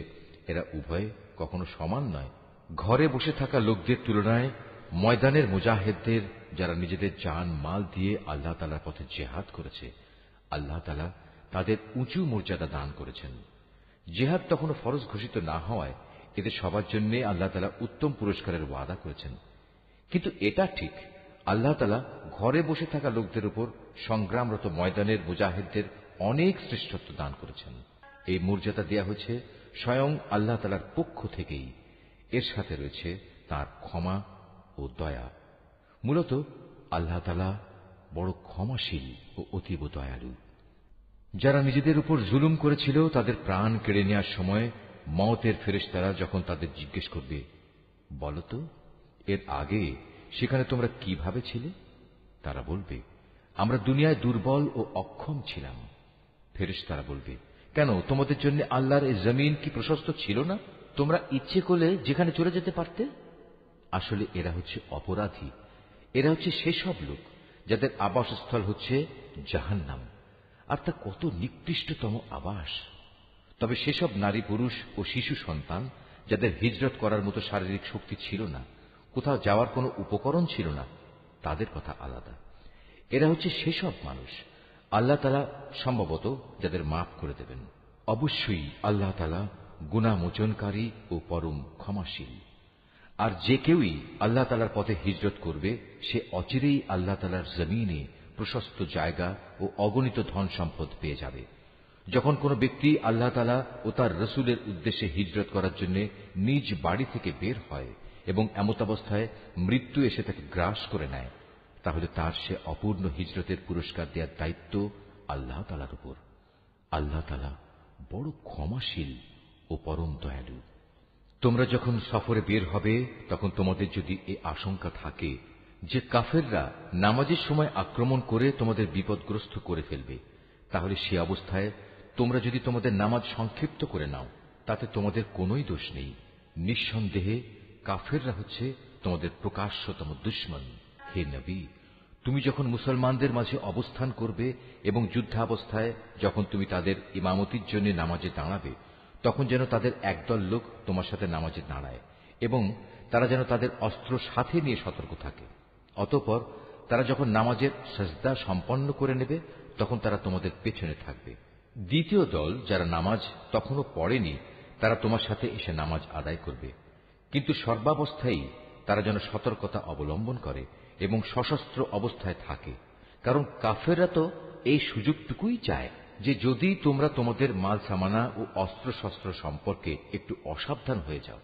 এরা উভয়ে কখনো সমান নয়। ঘরে বসে থাকা লোকদের তুলনায় ময়দানের মুজাহিদদের, যারা নিজেদের জান মাল দিয়ে আল্লাহ তাআলার পথে জিহাদ করেছে, আল্লাহ তাআলা তাদের উঁচু মর্যাদা দান করেছেন। জিহাদ তখনও ফরজ ঘোষিত না হওয়ায় এদের সবার জন্য আল্লাহ তাআলা উত্তম পুরস্কারের ওয়াদা করেছেন। কিন্তু এটা ঠিক, আল্লাহ তাআলা ঘরে বসে থাকা লোকদের উপর সংগ্রামরত ময়দানের মুজাহিদদের অনেক শ্রেষ্ঠত্ব দান করেছেন। এই মর্যাদা দেয়া হয়েছে স্বয়ং আল্লাহ তাআলার পক্ষ থেকেই। এর সাথে রয়েছে তার ক্ষমা ও দয়া। মূলত আল্লাহ তাআলা বড় ক্ষমাশীল ও অতীব দয়ালু। যারা নিজেদের উপর জুলুম করেছিল তাদের প্রাণ কেড়ে নেওয়ার সময় মওতের ফেরেশতারা যখন তাদের জিজ্ঞেস করবে, বলতো এর আগে সেখানে তোমরা কিভাবে ছিলে? তারা বলবে, আমরা দুনিয়ায় দুর্বল ও অক্ষম ছিলাম। ফেরেশতারা বলবে, কেন তোমাদের জন্য আল্লাহর এই জমিন কি প্রশস্ত ছিল না? তোমরা ইচ্ছে করলে যেখানে চলে যেতে পারতে। আসলে এরা হচ্ছে অপরাধী। এরা হচ্ছে সেসব লোক যাদের আবাসস্থল হচ্ছে জাহান্নাম, আর তা কত নিকৃষ্টতম আবাস। তবে সেসব নারী পুরুষ ও শিশু সন্তান যাদের হিজরত করার মতো শারীরিক শক্তি ছিল না, কোথাও যাওয়ার কোনো উপকরণ ছিল না, তাদের কথা আলাদা। এরা হচ্ছে সেসব মানুষ আল্লাহ তাআলা সম্ভবত যাদের মাফ করে দেবেন। অবশ্যই আল্লাহ তাআলা গুনাহ মোচনকারী ও পরম ক্ষমাশীল। আর যে কেউই আল্লাহ তাআলার পথে হিজরত করবে সে অচিরেই আল্লাহ তাআলার জমিনে প্রশস্ত জায়গা ও অগণিত ধন সম্পদ পেয়ে যাবে। যখন কোনো ব্যক্তি আল্লাহ তাআলা ও তার রাসূলের উদ্দেশ্যে হিজরত করার জন্য নিজ বাড়ি থেকে বের হয় এবং এমতাবস্থায় মৃত্যু এসে তাকে গ্রাস করে নেয়, তাহলে তার সে অপূর্ণ হিজরতের পুরস্কার দেওয়ার দায়িত্ব আল্লাহ তাআলার উপর। আল্লাহ তাআলা বড় ক্ষমাশীল ও পরম দয়ালু। তোমরা যখন সফরে বের হবে তখন তোমাদের যদি এ আশঙ্কা থাকে যে কাফেররা নামাজের সময় আক্রমণ করে তোমাদের বিপদগ্রস্ত করে ফেলবে, তাহলে সে অবস্থায় তোমরা যদি তোমাদের নামাজ সংক্ষিপ্ত করে নাও তাতে তোমাদের কোনোই দোষ নেই। নিঃসন্দেহে কাফেররা হচ্ছে তোমাদের প্রকাশ্যতম দুশমন। হে নবী, তুমি যখন মুসলমানদের মাঝে অবস্থান করবে এবং যুদ্ধাবস্থায় যখন তুমি তাদের ইমামতির জন্য নামাজে দাঁড়াবে, তখন যেন তাদের একদল লোক তোমার সাথে নামাজে দাঁড়ায় এবং তারা যেন তাদের অস্ত্র সাথে নিয়ে সতর্ক থাকে। অতঃপর তারা যখন নামাজের সাজদা সম্পন্ন করে নেবে তখন তারা তোমাদের পেছনে থাকবে। দ্বিতীয় দল যারা নামাজ তখনও পড়েনি তারা তোমার সাথে এসে নামাজ আদায় করবে, কিন্তু সর্বাবস্থায় তারা যেন সতর্কতা অবলম্বন করে এবং সশস্ত্র অবস্থায় থাকে। কারণ কাফেররা তো এই সুযোগটুকুই চায় যে যদি তোমরা তোমাদের মাল সামানা ও অস্ত্রশস্ত্র সম্পর্কে একটু অসাবধান হয়ে যাও,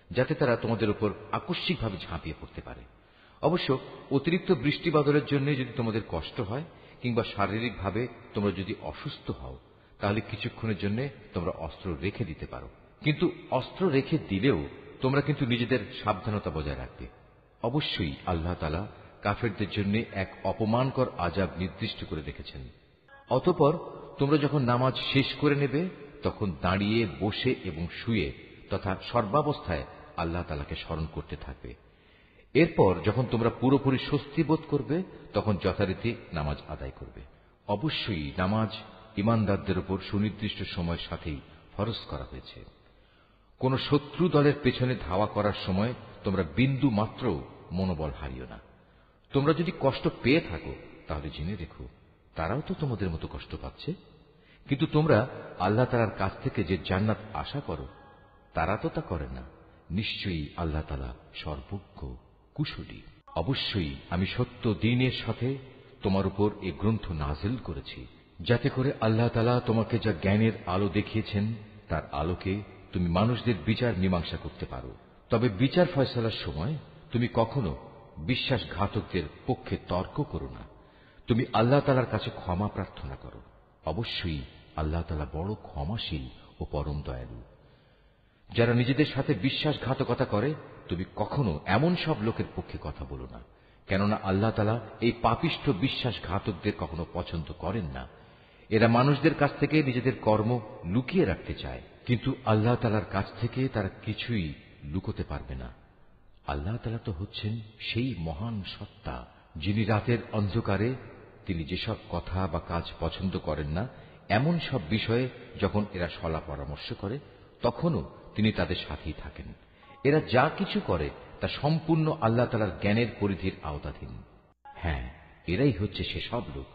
যাতে তারা তোমাদের উপর আকস্মিকভাবে ঝাঁপিয়ে পড়তে পারে। অবশ্য অতিরিক্ত বৃষ্টি বাদলের জন্য যদি তোমাদের কষ্ট হয় কিংবা শারীরিকভাবে তোমরা যদি অসুস্থ হও, তাহলে কিছুক্ষণের জন্য তোমরা অস্ত্র রেখে দিতে পারো। কিন্তু অস্ত্র রেখে দিলেও তোমরা কিন্তু নিজেদের সাবধানতা বজায় রাখবে। অবশ্যই আল্লাহ তাআলা কাফেরদের জন্য এক অপমানকর আযাব নির্দিষ্ট করে রেখেছেন। অতঃপর তোমরা যখন নামাজ শেষ করে নেবে তখন দাঁড়িয়ে, বসে এবং শুয়ে তথা সর্বাবস্থায় আল্লাহ তাআলাকে স্মরণ করতে থাকবে। এরপর যখন তোমরা পুরোপুরি স্বস্তি বোধ করবে তখন যথারীতি নামাজ আদায় করবে। অবশ্যই নামাজ ঈমানদারদের উপর সুনির্দিষ্ট সময়ের সাথেই ফরজ করা হয়েছে। কোন শত্রু দলের পেছনে ধাওয়া করার সময় তোমরা বিন্দু মাত্র মনোবল হারিও না। তোমরা যদি কষ্ট পেয়ে থাকো তাহলে জেনে রেখো তারাও তো তোমাদের মতো কষ্ট পাচ্ছে, কিন্তু তোমরা আল্লাহ তাআলার কাছ থেকে যে জান্নাত আশা করো তারা তো তা করে না। নিশ্চয়ই আল্লাহ তাআলা সর্বজ্ঞ, কুশলী। অবশ্যই আমি সত্য দ্বীনের সাথে তোমার উপর এই গ্রন্থ নাজিল করেছি, যাতে করে আল্লাহ তাআলা তোমাকে যা জ্ঞানের আলো দেখিয়েছেন তার আলোকে তুমি মানুষদের বিচার মীমাংসা করতে পারো। তবে বিচার ফয়সালার সময় তুমি কখনো বিশ্বাসঘাতকদের পক্ষে তর্ক করো না। তুমি আল্লাহ তাআলার কাছে ক্ষমা প্রার্থনা করো। অবশ্যই আল্লাহ তাআলা বড় ক্ষমাশীল ও পরম দয়ালু। যারা নিজেদের সাথে বিশ্বাসঘাতকতা করে তুমি কখনো এমন সব লোকের পক্ষে কথা বলো না, কেননা আল্লাহ তাআলা এই পাপিষ্ঠ বিশ্বাসঘাতকদের কখনো পছন্দ করেন না। এরা মানুষদের কাছ থেকে নিজেদের কর্ম লুকিয়ে রাখতে চায়, কিন্তু আল্লাহ তাআলার কাছ থেকে তারা কিছুই লুকোতে পারবে না। আল্লাহ তাআলা তো হচ্ছেন সেই মহান সত্তা যিনি রাতের অন্ধকারে তিনি যেসব কথা বা কাজ পছন্দ করেন না এমন সব বিষয়ে যখন এরা সলা পরামর্শ করে তখনও তিনি তাদের সাথেই থাকেন। এরা যা কিছু করে তা সম্পূর্ণ আল্লাহ তাআলার জ্ঞানের পরিধির আওতাধীন। হ্যাঁ, এরাই হচ্ছে সেসব লোক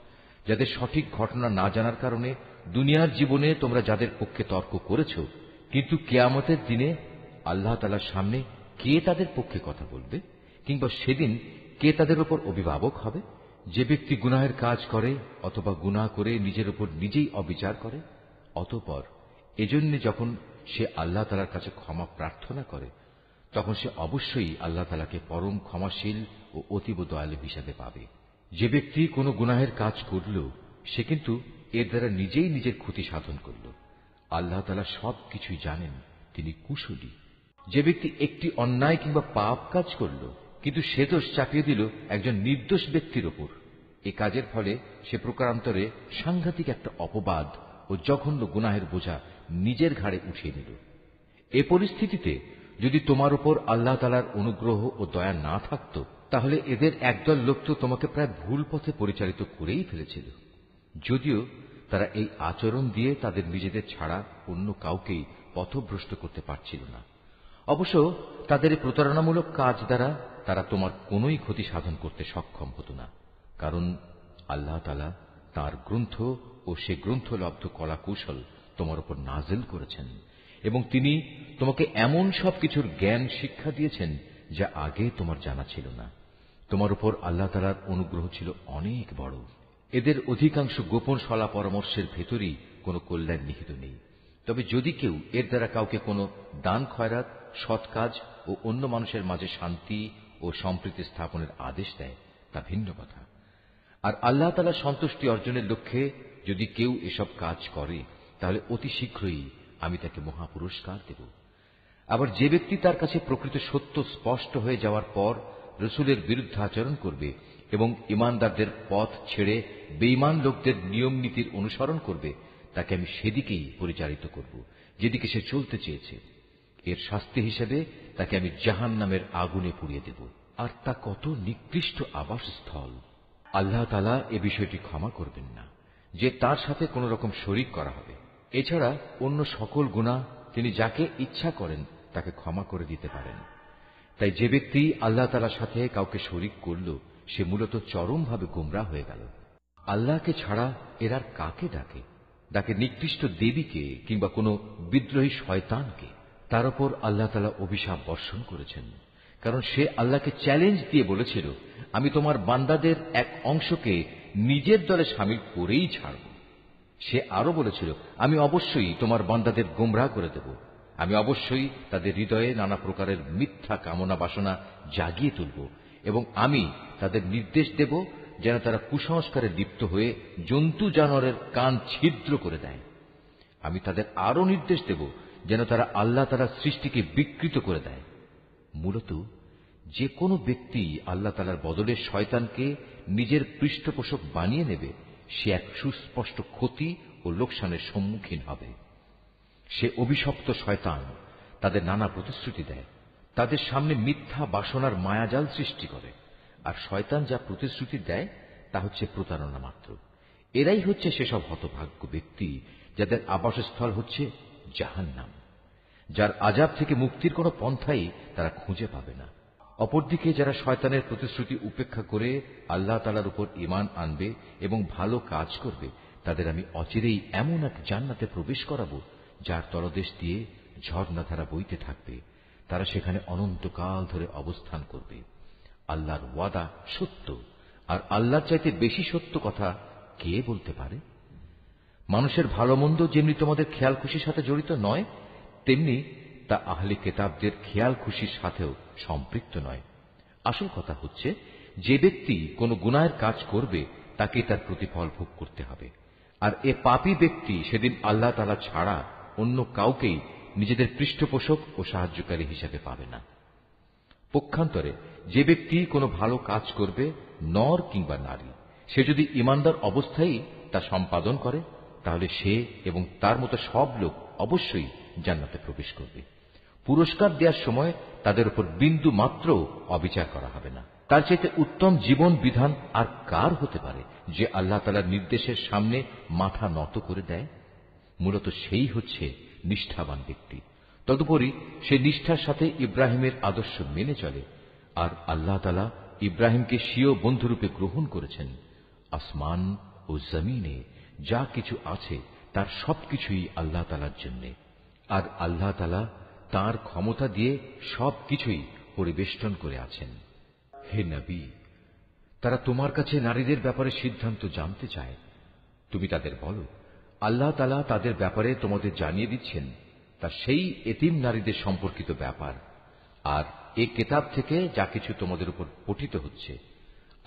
যাদের সঠিক ঘটনা না জানার কারণে দুনিয়ার জীবনে তোমরা যাদের পক্ষে তর্ক করেছ, কিন্তু কিয়ামতের দিনে আল্লাহ তাআলার সামনে কে তাদের পক্ষে কথা বলবে, কিংবা সেদিন কে তাদের উপর অভিভাবক হবে? যে ব্যক্তি গুনাহের কাজ করে অথবা গুনাহ করে নিজের উপর নিজেই অবিচার করে, অতঃপর এজন্য যখন সে আল্লাহ তাআলার কাছে ক্ষমা প্রার্থনা করে, তখন সে অবশ্যই আল্লাহ তাআলাকে পরম ক্ষমাশীল ও অতীব দয়ালু হিসেবে পাবে। যে ব্যক্তি কোনো গুনাহের কাজ করল, সে কিন্তু এর দ্বারা নিজেই নিজের ক্ষতি সাধন করল। আল্লাহ তাআলা সবকিছুই জানেন, তিনি কুশলী। যে ব্যক্তি একটি অন্যায় কিংবা পাপ কাজ করল, কিন্তু সে দোষ চাপিয়ে দিল একজন নির্দোষ ব্যক্তির ওপর, এ কাজের ফলে সে প্রকারান্তরে সাংঘাতিক একটা অপবাদ ও জঘন্য গুনাহের বোঝা নিজের ঘাড়ে উঠিয়ে নিল। এ পরিস্থিতিতে যদি তোমার উপর আল্লাহ তাআলার অনুগ্রহ ও দয়া না থাকত, তাহলে এদের একদল লোক তো তোমাকে প্রায় ভুল পথে পরিচালিত করেই ফেলেছিল। যদিও তারা এই আচরণ দিয়ে তাদের নিজেদের ছাড়া অন্য কাউকেই পথভ্রষ্ট করতে পারছিল না। অবশ্য তাদের এই প্রতারণামূলক কাজ দ্বারা তারা তোমার কোনোই ক্ষতি সাধন করতে সক্ষম হতো না, কারণ আল্লাহ তাআলা তাঁর গ্রন্থ ও সে গ্রন্থলব্ধ কলাকৌশল তোমার উপর নাযিল করেছেন, এবং তিনি তোমাকে এমন সব কিছুর জ্ঞান শিক্ষা দিয়েছেন যা আগে তোমার জানা ছিল না। তোমার উপর আল্লাহ তাআলার অনুগ্রহ ছিল অনেক বড়। এদের অধিকাংশ গোপন সলা পরামর্শের ভেতরই কোনো কল্যাণ নিহিত নেই। তবে যদি কেউ এর দ্বারা কাউকে কোনো দান খয়রাত, সৎ কাজ ও অন্য মানুষের মাঝে শান্তি ও সম্প্রীতি স্থাপনের আদেশ দেয়, তা ভিন্ন কথা। আর আল্লাহ তাআলার সন্তুষ্টি অর্জনের লক্ষ্যে যদি কেউ এসব কাজ করে, তাহলে অতি শীঘ্রই আমি তাকে মহাপুরস্কার দেব। আবার যে ব্যক্তি তার কাছে প্রকৃত সত্য স্পষ্ট হয়ে যাওয়ার পর রসুলের বিরুদ্ধে আচরণ করবে এবং ইমানদারদের পথ ছেড়ে বেঈমান লোকদের নিয়ম নীতির অনুসরণ করবে, তাকে আমি সেদিকেই পরিচালিত করব যেদিকে সে চলতে চেয়েছে। এর শাস্তি হিসেবে তাকে আমি জাহান্নামের আগুনে পুড়িয়ে দেব, আর তা কত নিকৃষ্ট আবাসস্থল। আল্লাহ তাআলা এ বিষয়টি ক্ষমা করবেন না যে তার সাথে কোন রকম শরীক করা হবে। এছাড়া অন্য সকল গুনাহ তিনি যাকে ইচ্ছা করেন তাকে ক্ষমা করে দিতে পারেন। তাই যে ব্যক্তি আল্লাহ তাআলার সাথে কাউকে শরীক করল, সে মূলত চরমভাবে গোমরাহ হয়ে গেল। আল্লাহকে ছাড়া এর আর কাকে ডাকে? ডাকে নিকৃষ্ট দেবীকে কিংবা কোনো বিদ্রোহী শয়তানকে। তার উপর আল্লাহ তাআলা অভিশাপ বর্ষণ করেছেন, কারণ সে আল্লাহকে চ্যালেঞ্জ দিয়ে বলেছিল, আমি তোমার বান্দাদের এক অংশকে নিজের দলে শামিল করেই ছাড়ব। সে আরো বলেছিল, আমি অবশ্যই তোমার বান্দাদের গোমরাহ করে দেব, আমি অবশ্যই তাদের হৃদয়ে নানা প্রকারের মিথ্যা কামনা বাসনা জাগিয়ে তুলব, এবং আমি তাদের নির্দেশ দেব যেন তারা কুসংস্কারে লিপ্ত হয়ে জন্তু জানোয়ারের কান ছিদ্র করে দেয়। আমি তাদের আরো নির্দেশ দেব যেন তারা আল্লাহ তাআলার সৃষ্টিকে বিকৃত করে দেয়। মূলত যে কোনো ব্যক্তি আল্লাহ তাআলার বদলে শয়তানকে নিজের পৃষ্ঠপোষক বানিয়ে নেবে, সে এক সুস্পষ্ট ক্ষতি ও লোকসানের সম্মুখীন হবে। সে অভিশপ্ত শয়তান তাদের নানা প্রতিশ্রুতি দেয়, তাদের সামনে মিথ্যা বাসনার মায়াজাল সৃষ্টি করে, আর শয়তান যা প্রতিশ্রুতি দেয় তা হচ্ছে প্রতারণা মাত্র। এরাই হচ্ছে সেসব হতভাগ্য ব্যক্তি যাদের আবাসস্থল হচ্ছে জাহান্নাম, যার আযাব থেকে মুক্তির কোনো পন্থাই তারা খুঁজে পাবে না। অপরদিকে যারা শয়তানের প্রতিশ্রুতি উপেক্ষা করে আল্লাহ তাআলার উপর ঈমান আনবে এবং ভালো কাজ করবে, তাদের আমি অচিরেই এমন এক জান্নাতে প্রবেশ করাবো যার তলদেশ দিয়ে ঝর্ণাধারা বইতে থাকবে। তারা সেখানে অনন্তকাল ধরে অবস্থান করবে। আল্লাহর ওয়াদা সত্য, আর আল্লাহর চাইতে বেশি সত্য কথা কে বলতে পারে? মানুষের ভালো মন্দ যেমনি তোমাদের খেয়াল খুশির সাথে জড়িত নয়, তেমনি তা আহলে কিতাবদের খেয়াল খুশির সাথেও সম্পৃক্ত নয়। আসল কথা হচ্ছে, যে ব্যক্তি কোনো গুনাহের কাজ করবে তাকে তার প্রতিফল ভোগ করতে হবে, আর এ পাপী ব্যক্তি সেদিন আল্লাহ তাআলা ছাড়া অন্য কাউকেই নিজেদের পৃষ্ঠপোষক ও সাহায্যকারী হিসেবে পাবে না। পক্ষান্তরে যে ব্যক্তি কোনো ভালো কাজ করবে, নর কিংবা নারী, সে যদি ঈমানদার অবস্থায় তা সম্পাদন করে, তাহলে সে এবং তার মতো সব লোক অবশ্যই জান্নাতে প্রবেশ করবে। পুরস্কার দেওয়ার সময় তাদের উপর বিন্দু মাত্র অবিচার করা হবে না। তার চাইতে উত্তম জীবন বিধান আর কার হতে পারে যে আল্লাহ তাআলার নির্দেশের সামনে মাথা নত করে দেয়? মূলত সেই হচ্ছে নিষ্ঠাবান ব্যক্তি। তদুপরি সে নিষ্ঠার সাথে ইব্রাহিমের আদর্শ মেনে চলে, আর আল্লাহ তাআলা ইব্রাহিমকে স্বীয় বন্ধুরূপে গ্রহণ করেছেন। আসমান ও জমিনে যা কিছু আছে তার সবকিছুই আল্লাহ তাআলার জন্য, আর আল্লাহ তাআলা তার ক্ষমতা দিয়ে সবকিছুই পরিবেষ্টন করে আছেন। হে নবী, তারা তোমার কাছে নারীদের ব্যাপারে সিদ্ধান্ত জানতে চায়। তুমি তাদের বলো, আল্লাহ তাআলা তাদের ব্যাপারে তোমাদের জানিয়ে দিচ্ছেন তা সেই এতিম নারীদের সম্পর্কিত ব্যাপার, আর এ কিতাব থেকে যা কিছু তোমাদের উপর পঠিত হচ্ছে।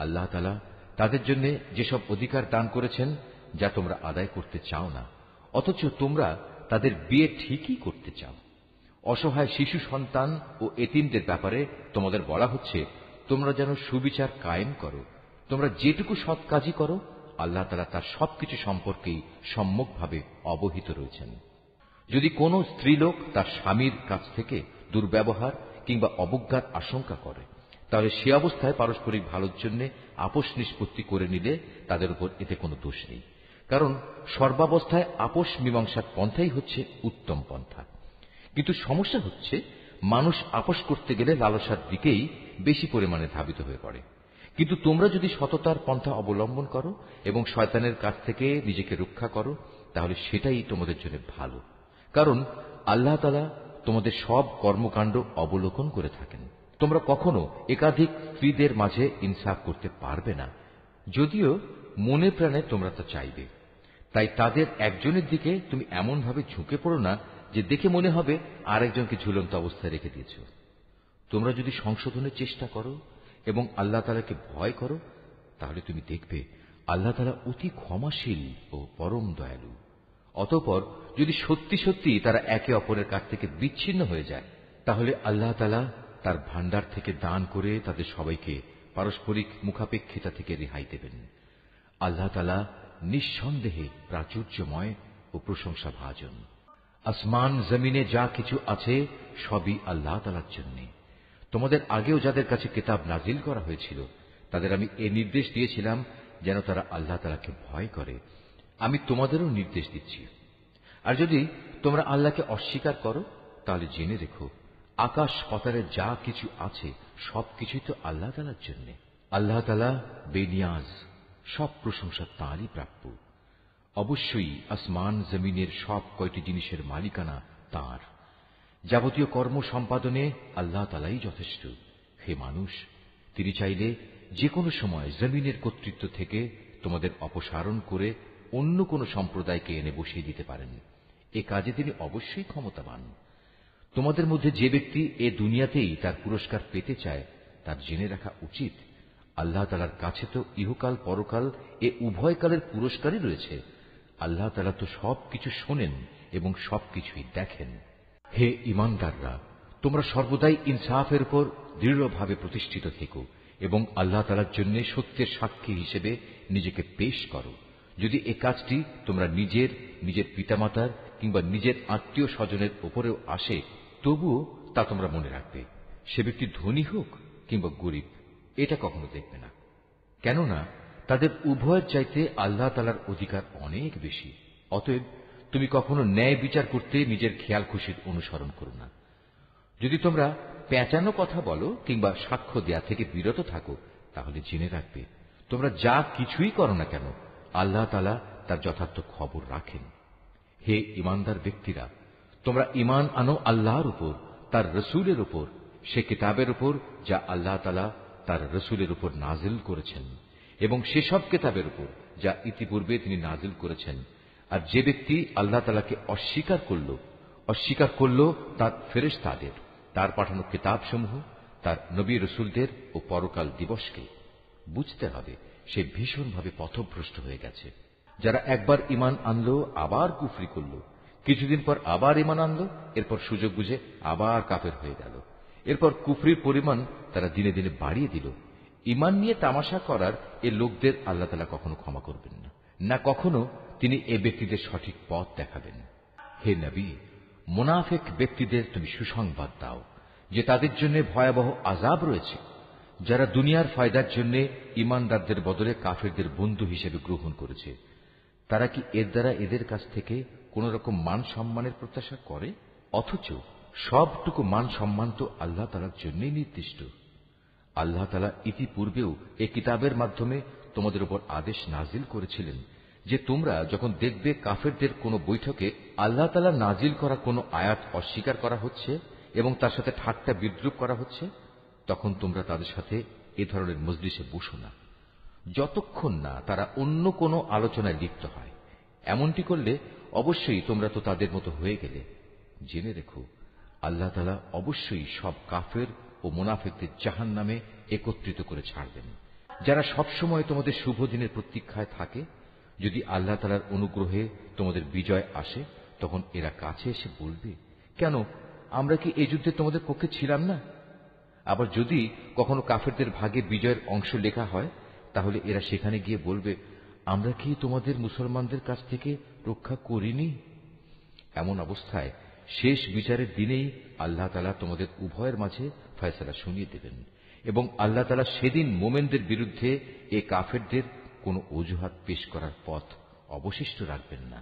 আল্লাহ তাআলা তাদের জন্য যেসব অধিকার দান করেছেন যা তোমরা আদায় করতে চাও না, অথচ তোমরা তাদের বিয়ে ঠিকই করতে চাও। অসহায় শিশু সন্তান ও এতিমদের ব্যাপারে তোমাদের বলা হচ্ছে তোমরা যেন সুবিচার কায়েম করো। তোমরা যেটুকু সৎ কাজই করো, আল্লাহ তাআলা তার সবকিছু সম্পর্কেই সম্যকভাবে অবহিত রয়েছেন। যদি কোনো স্ত্রীলোক তার স্বামীর কাছ থেকে দুর্ব্যবহার কিংবা অবজ্ঞার আশঙ্কা করে, তাহলে সে অবস্থায় পারস্পরিক ভালোর জন্য আপোষ নিষ্পত্তি করে নিলে তাদের উপর এতে কোনো দোষ নেই, কারণ সর্বাবস্থায় আপোষ মীমাংসার পন্থাই হচ্ছে উত্তম পন্থা। কিন্তু সমস্যা হচ্ছে, মানুষ আপোষ করতে গেলে লালসার দিকেই বেশি পরিমাণে ধাবিত হয়ে পড়ে। কিন্তু তোমরা যদি সততার পন্থা অবলম্বন করো এবং শয়তানের কাছ থেকে নিজেকে রক্ষা করো, তাহলে সেটাই তোমাদের জন্য ভালো, কারণ আল্লাহ তাআলা তোমাদের সব কর্মকাণ্ড অবলোকন করে থাকেন। তোমরা কখনো একাধিক স্ত্রীদের মাঝে ইনসাফ করতে পারবে না, যদিও মনে প্রাণে তোমরা তা চাইবে। তাই তাদের একজনের দিকে তুমি এমন ভাবে ঝুঁকে পড়ো না যে দেখে মনে হবে আরেকজনকে ঝুলন্ত অবস্থায় রেখে দিয়েছ। তোমরা যদি সংশোধনের চেষ্টা করো এবং আল্লাহ তাআলাকে ভয় করো, তাহলে তুমি দেখবে আল্লাহ তাআলা অতি ক্ষমাশীল ও পরম দয়ালু। অতঃপর যদি সত্যি সত্যি তারা একে অপরের কাছ থেকে বিচ্ছিন্ন হয়ে যায়, তাহলে আল্লাহ তাআলা তার ভান্ডার থেকে দান করে তাদের সবাইকে পারস্পরিক মুখাপেক্ষিতা থেকে রেহাই দেবেন। আল্লাহ তাআলা নিঃসন্দেহে প্রাচুর্যময় ও প্রশংসাভাজন। আসমান জমিনে যা কিছু আছে সবই আল্লাহ তাআলার জন্য। তোমাদের আগেও যাদের কাছে কিতাব নাজিল করা হয়েছিল, তাদের আমি এ নির্দেশ দিয়েছিলাম যেন তারা আল্লাহ তাআলাকে ভয় করে। আমি তোমাদেরও নির্দেশ দিচ্ছি। আর যদি তোমরা আল্লাহকে অস্বীকার করো, তাহলে জেনে রেখো আকাশ পাতালে যা কিছু আছে সবকিছুই তো আল্লাহ তাআলার জন্য। আল্লাহ তাআলা বেনিয়াজ, সব প্রশংসা তাঁরই প্রাপ্য। অবশ্যই আসমান জমিনের সব কয়টি জিনিসের মালিকানা তাঁর। যাবতীয় কর্ম সম্পাদনে আল্লাহ তাআলাই যথেষ্ট। হে মানুষ, তিনি চাইলে যে কোনো সময় জমিনের কর্তৃত্ব থেকে তোমাদের অপসারণ করে অন্য কোনো সম্প্রদায়কে এনে বসিয়ে দিতে পারেন। এ কাজে তিনি অবশ্যই ক্ষমতাবান। তোমাদের মধ্যে যে ব্যক্তি এ দুনিয়াতেই তার পুরস্কার পেতে চায়, তার জেনে রাখা উচিত আল্লাহ তাআলার কাছে তো ইহকাল পরকাল এ উভয় কালের পুরস্কারই রয়েছে। আল্লাহ তাআলা তো সবকিছু শোনেন এবং সবকিছুই দেখেন। হে ঈমানদাররা, তোমরা সর্বদাই ইনসাফের উপর দৃঢ়ভাবে প্রতিষ্ঠিত থেকো এবং আল্লাহ তাআলার জন্য সত্যের সাক্ষী হিসেবে নিজেকে পেশ করো। যদি এ কাজটি তোমরা নিজের পিতামাতার কিংবা নিজের আত্মীয় স্বজনের উপরেও আসে, তবুও তা তোমরা মনে রাখবে। সে ব্যক্তি ধনী হোক কিংবা গরিব, এটা কখনো দেখবে না, কেননা তাদের উভয়ের চাইতে আল্লাহ তাআলার অধিকার অনেক বেশি। অতএব তুমি কখনো ন্যায় বিচার করতে নিজের খেয়াল খুশির অনুসরণ করো না। যদি তোমরা পেঁচানো কথা বলো কিংবা সাক্ষ্য দেয়া থেকে বিরত থাকো, তাহলে জেনে রাখবে তোমরা যা কিছুই করো না কেন, আল্লাহ তাআলা তার যথার্থ খবর রাখেন। হে ঈমানদার ব্যক্তিরা, তোমরা ঈমান আনো আল্লাহর উপর, তার রসুলের উপর, সে কিতাবের উপর যা আল্লাহ তাআলা তার রসুলের উপর নাজিল করেছেন, এবং সেসব কিতাবের উপর যা ইতিপূর্বে তিনি নাজিল করেছেন। আর যে ব্যক্তি আল্লাহ তাআলাকে অস্বীকার করল তার ফেরেশতাদের, তার পাঠানো কিতাবসমূহ, তার নবী রসুলদের ও পরকাল দিবসকে, বুঝতে হবে সে ভীষণভাবে পথভ্রষ্ট হয়ে গেছে। যারা একবার ঈমান আনলো আবার কুফরি করল, কিছুদিন পর আবার ঈমান আনলো, এরপর সুযোগ বুঝে আবার কাফের হয়ে গেল, এরপর কুফরির পরিমাণ তারা দিনে দিনে বাড়িয়ে দিল। ঈমান নিয়ে তামাশা করার এ লোকদের আল্লাহ তাআলা কখনো ক্ষমা করবেন না, না কখনো তিনি এ ব্যক্তিদের সঠিক পথ দেখাবেন। হে নবী, মুনাফিক ব্যক্তিদের তুমি সুসংবাদ দাও যে তাদের জন্য ভয়াবহ আযাব রয়েছে, যারা দুনিয়ার ফায়দার জন্য ঈমানদারদের বদলে কাফেরদের বন্ধু হিসেবে গ্রহণ করেছে। তারা কি এর দ্বারা এদের কাছ থেকে কোন রকম মান সম্মানের প্রত্যাশা করে? অথচ সবটুকু মান সম্মান তো আল্লাহ তাআলার জন্যই নির্দিষ্ট। আল্লাহ তাআলা ইতিপূর্বেও এ কিতাবের মাধ্যমে তোমাদের উপর আদেশ নাজিল করেছিলেন যে তোমরা যখন দেখবে কাফেরদের কোনো বৈঠকে আল্লাহ তাআলা নাজিল করা কোনো আয়াত অস্বীকার করা হচ্ছে এবং তার সাথে ঠাট্টা বিদ্রূপ করা হচ্ছে, তখন তোমরা তাদের সাথে এ ধরনের মজলিসে বসো না, যতক্ষণ না তারা অন্য কোনো আলোচনায় লিপ্ত হয়। এমনটি করলে অবশ্যই তোমরা তো তাদের মতো হয়ে গেলে। জেনে রেখো, আল্লাহ তাআলা অবশ্যই সব কাফের ও মুনাফিকদের জাহান্নামে একত্রিত করে ছাড়বেন। যারা সবসময় তোমাদের শুভ দিনের প্রতীক্ষায় থাকে, যদি আল্লাহ তাআলার অনুগ্রহে তোমাদের বিজয় আসে, তখন এরা কাছে এসে বলবে, কেন আমরা কি এই যুদ্ধে তোমাদের পক্ষে ছিলাম না? আবার যদি কখনো কাফেরদের ভাগে বিজয়ের অংশ লেখা হয়, তাহলে এরা সেখানে গিয়ে বলবে, আমরা কি তোমাদের মুসলমানদের কাছ থেকে রক্ষা করিনি? এমন অবস্থায় শেষ বিচারের দিনেই আল্লাহ তাআলা তোমাদের উভয়ের মাঝে ফয়সালা শুনিয়ে দেবেন এবং আল্লাহ তাআলা সেদিন মোমেনদের বিরুদ্ধে এ কাফেরদের কোনো অজুহাত পেশ করার পথ অবশিষ্ট রাখবেন না।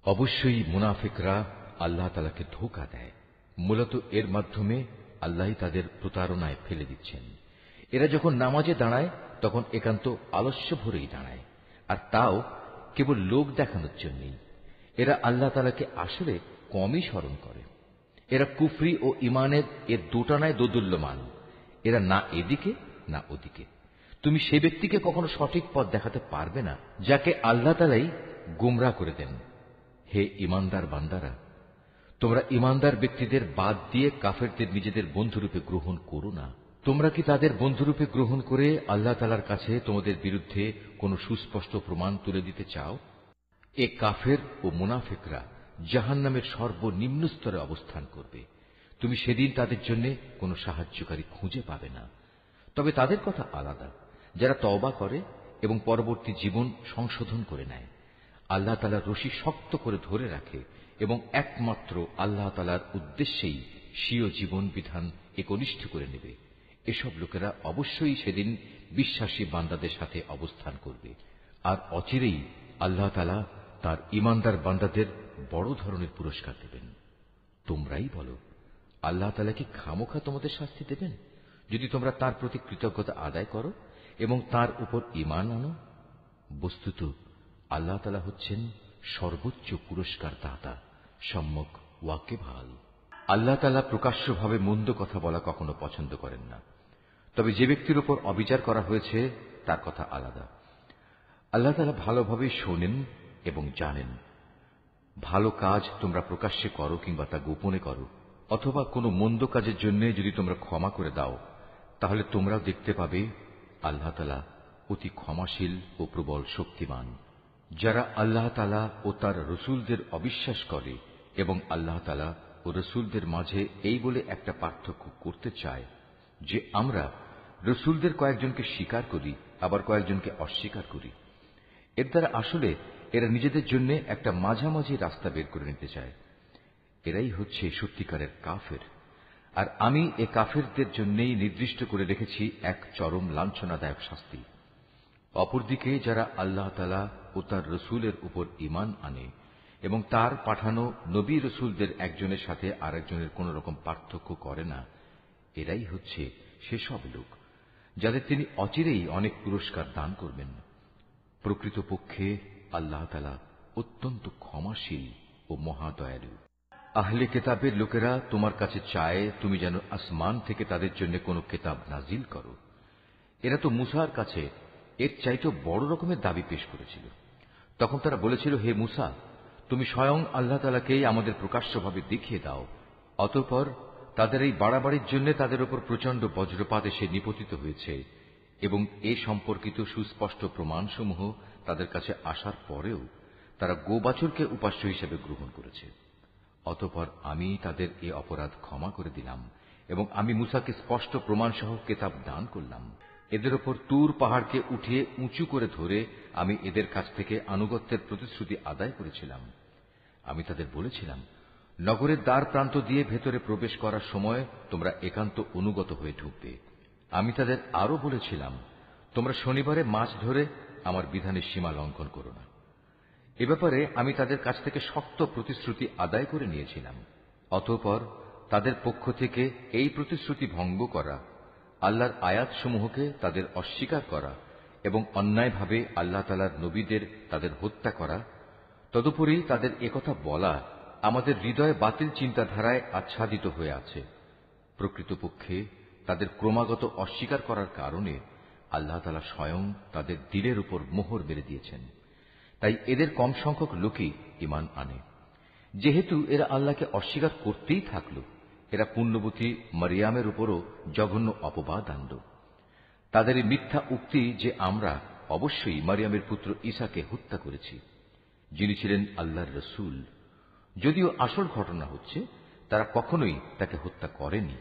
অবশ্যই মুনাফিকরা আল্লাহ তাআলাকে ধোঁকা দেয়। মূলত এর মাধ্যমে আল্লাহই তাদের প্রতারণায় ফেলে দিচ্ছেন। এরা যখন নামাজে দাঁড়ায় তখন একান্ত আলস্য ভরেই দাঁড়ায়, আর তাও কেবল লোক দেখানোর জন্যই। এরা আল্লাহ তাআলাকে আসলে কমই স্মরণ করে। এরা কুফরি ও ইমানের এর দুটানায় দোদুল্যমান। এরা না এদিকে না ওদিকে। তুমি সে ব্যক্তিকে কখনো সঠিক পথ দেখাতে পারবে না যাকে আল্লাহ তাআলাই গুমরাহ করে দেন। হে ইমানদার বান্দারা, তোমরা ইমানদার ব্যক্তিদের বাদ দিয়ে কাফেরদের নিজেদের বন্ধুরূপে গ্রহণ করো না। তোমরা কি তাদের বন্ধুরূপে গ্রহণ করে আল্লাহ তাআলার কাছে তোমাদের বিরুদ্ধে কোনো সুস্পষ্ট প্রমাণ তুলে দিতে চাও? এ কাফের ও মুনাফিকরা জাহান্নামের সর্বনিম্ন স্তরে অবস্থান করবে। তুমি সেদিন তাদের জন্য কোনো সাহায্যকারী খুঁজে পাবে না। তবে তাদের কথা আলাদা, যারা তওবা করে এবং পরবর্তী জীবন সংশোধন করে নেয়। আল্লাহ তাআলা রশি শক্ত করে ধরে রাখে এবং একমাত্র আল্লাহ তাআলার উদ্দেশ্যেই স্বীয় জীবন বিধান একনিষ্ঠ করে নেবে। এসব লোকেরা অবশ্যই সেদিন বিশ্বাসী বান্দাদের সাথে অবস্থান করবে। আর অচিরেই আল্লাহ তাআলা তার ঈমানদার বান্দাদের বড় ধরনের পুরস্কার দেবেন। তোমরাই বলো, আল্লাহ তাআলা কি খামোখা তোমাদের শাস্তি দেবেন যদি তোমরা তার প্রতি কৃতজ্ঞতা আদায় করো এবং তার উপর ঈমান আনো? বস্তুত আল্লাহ তাআলা হচ্ছেন সর্বোচ্চ পুরস্কার দাতা, সম্যক ওয়াকিবহাল। আল্লাহ তাআলা প্রকাশ্যভাবে মন্দ কথা বলা কখনো পছন্দ করেন না। তবে যে ব্যক্তির উপর অবিচার করা হয়েছে তার কথা আলাদা। আল্লাহ তাআলা ভালোভাবে শোনেন এবং জানেন। ভালো কাজ তোমরা প্রকাশ্যে করো কিংবা তা গোপনে করো, অথবা কোনো মন্দ কাজের জন্য যদি তোমরা ক্ষমা করে দাও, তাহলে তোমরাও দেখতে পাবে আল্লাহ তাআলা অতি ক্ষমাশীল ও প্রবল শক্তিমান। যারা আল্লাহ তাআলা ও তার রসুলদের অবিশ্বাস করে এবং আল্লাহ তাআলা ও রসুলদের মাঝে এই বলে একটা পার্থক্য করতে চায় যে আমরা রসুলদের কয়েকজনকে স্বীকার করি আবার কয়েকজনকে অস্বীকার করি, এর দ্বারা আসলে এরা নিজেদের জন্য একটা মাঝামাঝি রাস্তা বের করে নিতে চায়। এরাই হচ্ছে সত্যিকারের কাফের। আর আমি এ কাফেরদের জন্যই নির্দিষ্ট করে রেখেছি এক চরম লাঞ্ছনাদায়ক শাস্তি। অপরদিকে যারা আল্লাহ তাআলা ও তার রসুলের উপর ঈমান আনে এবং তার পাঠানো নবী রসুলদের একজনের সাথে আরেকজনের কোন রকম পার্থক্য করে না, এরাই হচ্ছে সেসব লোক যাদের তিনি অচিরেই অনেক পুরস্কার দান করবেন। প্রকৃতপক্ষে আল্লাহ তাআলা অত্যন্ত ক্ষমাশীল ও মহাদয়ালু। আহলে কেতাবের লোকেরা তোমার কাছে চায় তুমি যেন আসমান থেকে তাদের জন্য কোনো কেতাব নাজিল করো। এরা তো মুসার কাছে এর চাইতেও বড় রকমের দাবি পেশ করেছিল। তখন তারা বলেছিল, হে মুসা, তুমি স্বয়ং আল্লাহ তাআলাকেই আমাদের প্রকাশ্যভাবে দেখিয়ে দাও। অতঃপর তাদের এই বাড়াবাড়ির জন্য তাদের উপর প্রচন্ড বজ্রপাত এসে নিপতিত হয়েছে এবং এ সম্পর্কিত সুস্পষ্ট প্রমাণসমূহ তাদের কাছে আসার পরেও তারা গোবাছুরকে উপাস্য হিসেবে গ্রহণ করেছে। অতঃপর আমি তাদের এ অপরাধ ক্ষমা করে দিলাম এবং আমি মুসাকে স্পষ্ট প্রমাণসহ কেতাব দান করলাম। এদের ওপর তুর পাহাড়কে উঠিয়ে উঁচু করে ধরে আমি এদের কাছ থেকে আনুগত্যের প্রতিশ্রুতি আদায় করেছিলাম। আমি তাদের বলেছিলাম, নগরের দ্বার প্রান্ত দিয়ে ভেতরে প্রবেশ করার সময় তোমরা একান্ত অনুগত হয়ে ঢুকবে। আমি তাদের আরো বলেছিলাম, তোমরা শনিবারে মাছ ধরে আমার বিধানের সীমা লঙ্ঘন করো না। এ ব্যাপারে আমি তাদের কাছ থেকে শক্ত প্রতিশ্রুতি আদায় করে নিয়েছিলাম। অতঃপর তাদের পক্ষ থেকে এই প্রতিশ্রুতি ভঙ্গ করা, আল্লাহর আয়াতসমূহকে তাদের অস্বীকার করা এবং অন্যায়ভাবে আল্লাহ তাআলার নবীদের তাদের হত্যা করা, তদুপরি তাদের একথা বলা আমাদের হৃদয়ে বাতিল চিন্তাধারায় আচ্ছাদিত হয়ে আছে। প্রকৃতপক্ষে তাদের ক্রমাগত অস্বীকার করার কারণে আল্লাহ তাআলা স্বয়ং তাদের দিলের উপর মোহর মেরে দিয়েছেন। তাই এদের কম সংখ্যক লোকই ঈমান আনে। যেহেতু এরা আল্লাহকে অস্বীকার করতেই থাকল, এরা পুণ্যবতী মারিয়ামের উপরও জঘন্য অপবাদ আনল। তাদের এই মিথ্যা উক্তি যে আমরা অবশ্যই মারিয়ামের পুত্র ঈসাকে হত্যা করেছি, যিনি ছিলেন আল্লাহর রসূল, যদিও আসল ঘটনা হচ্ছে তারা কখনোই তাকে হত্যা করেনি,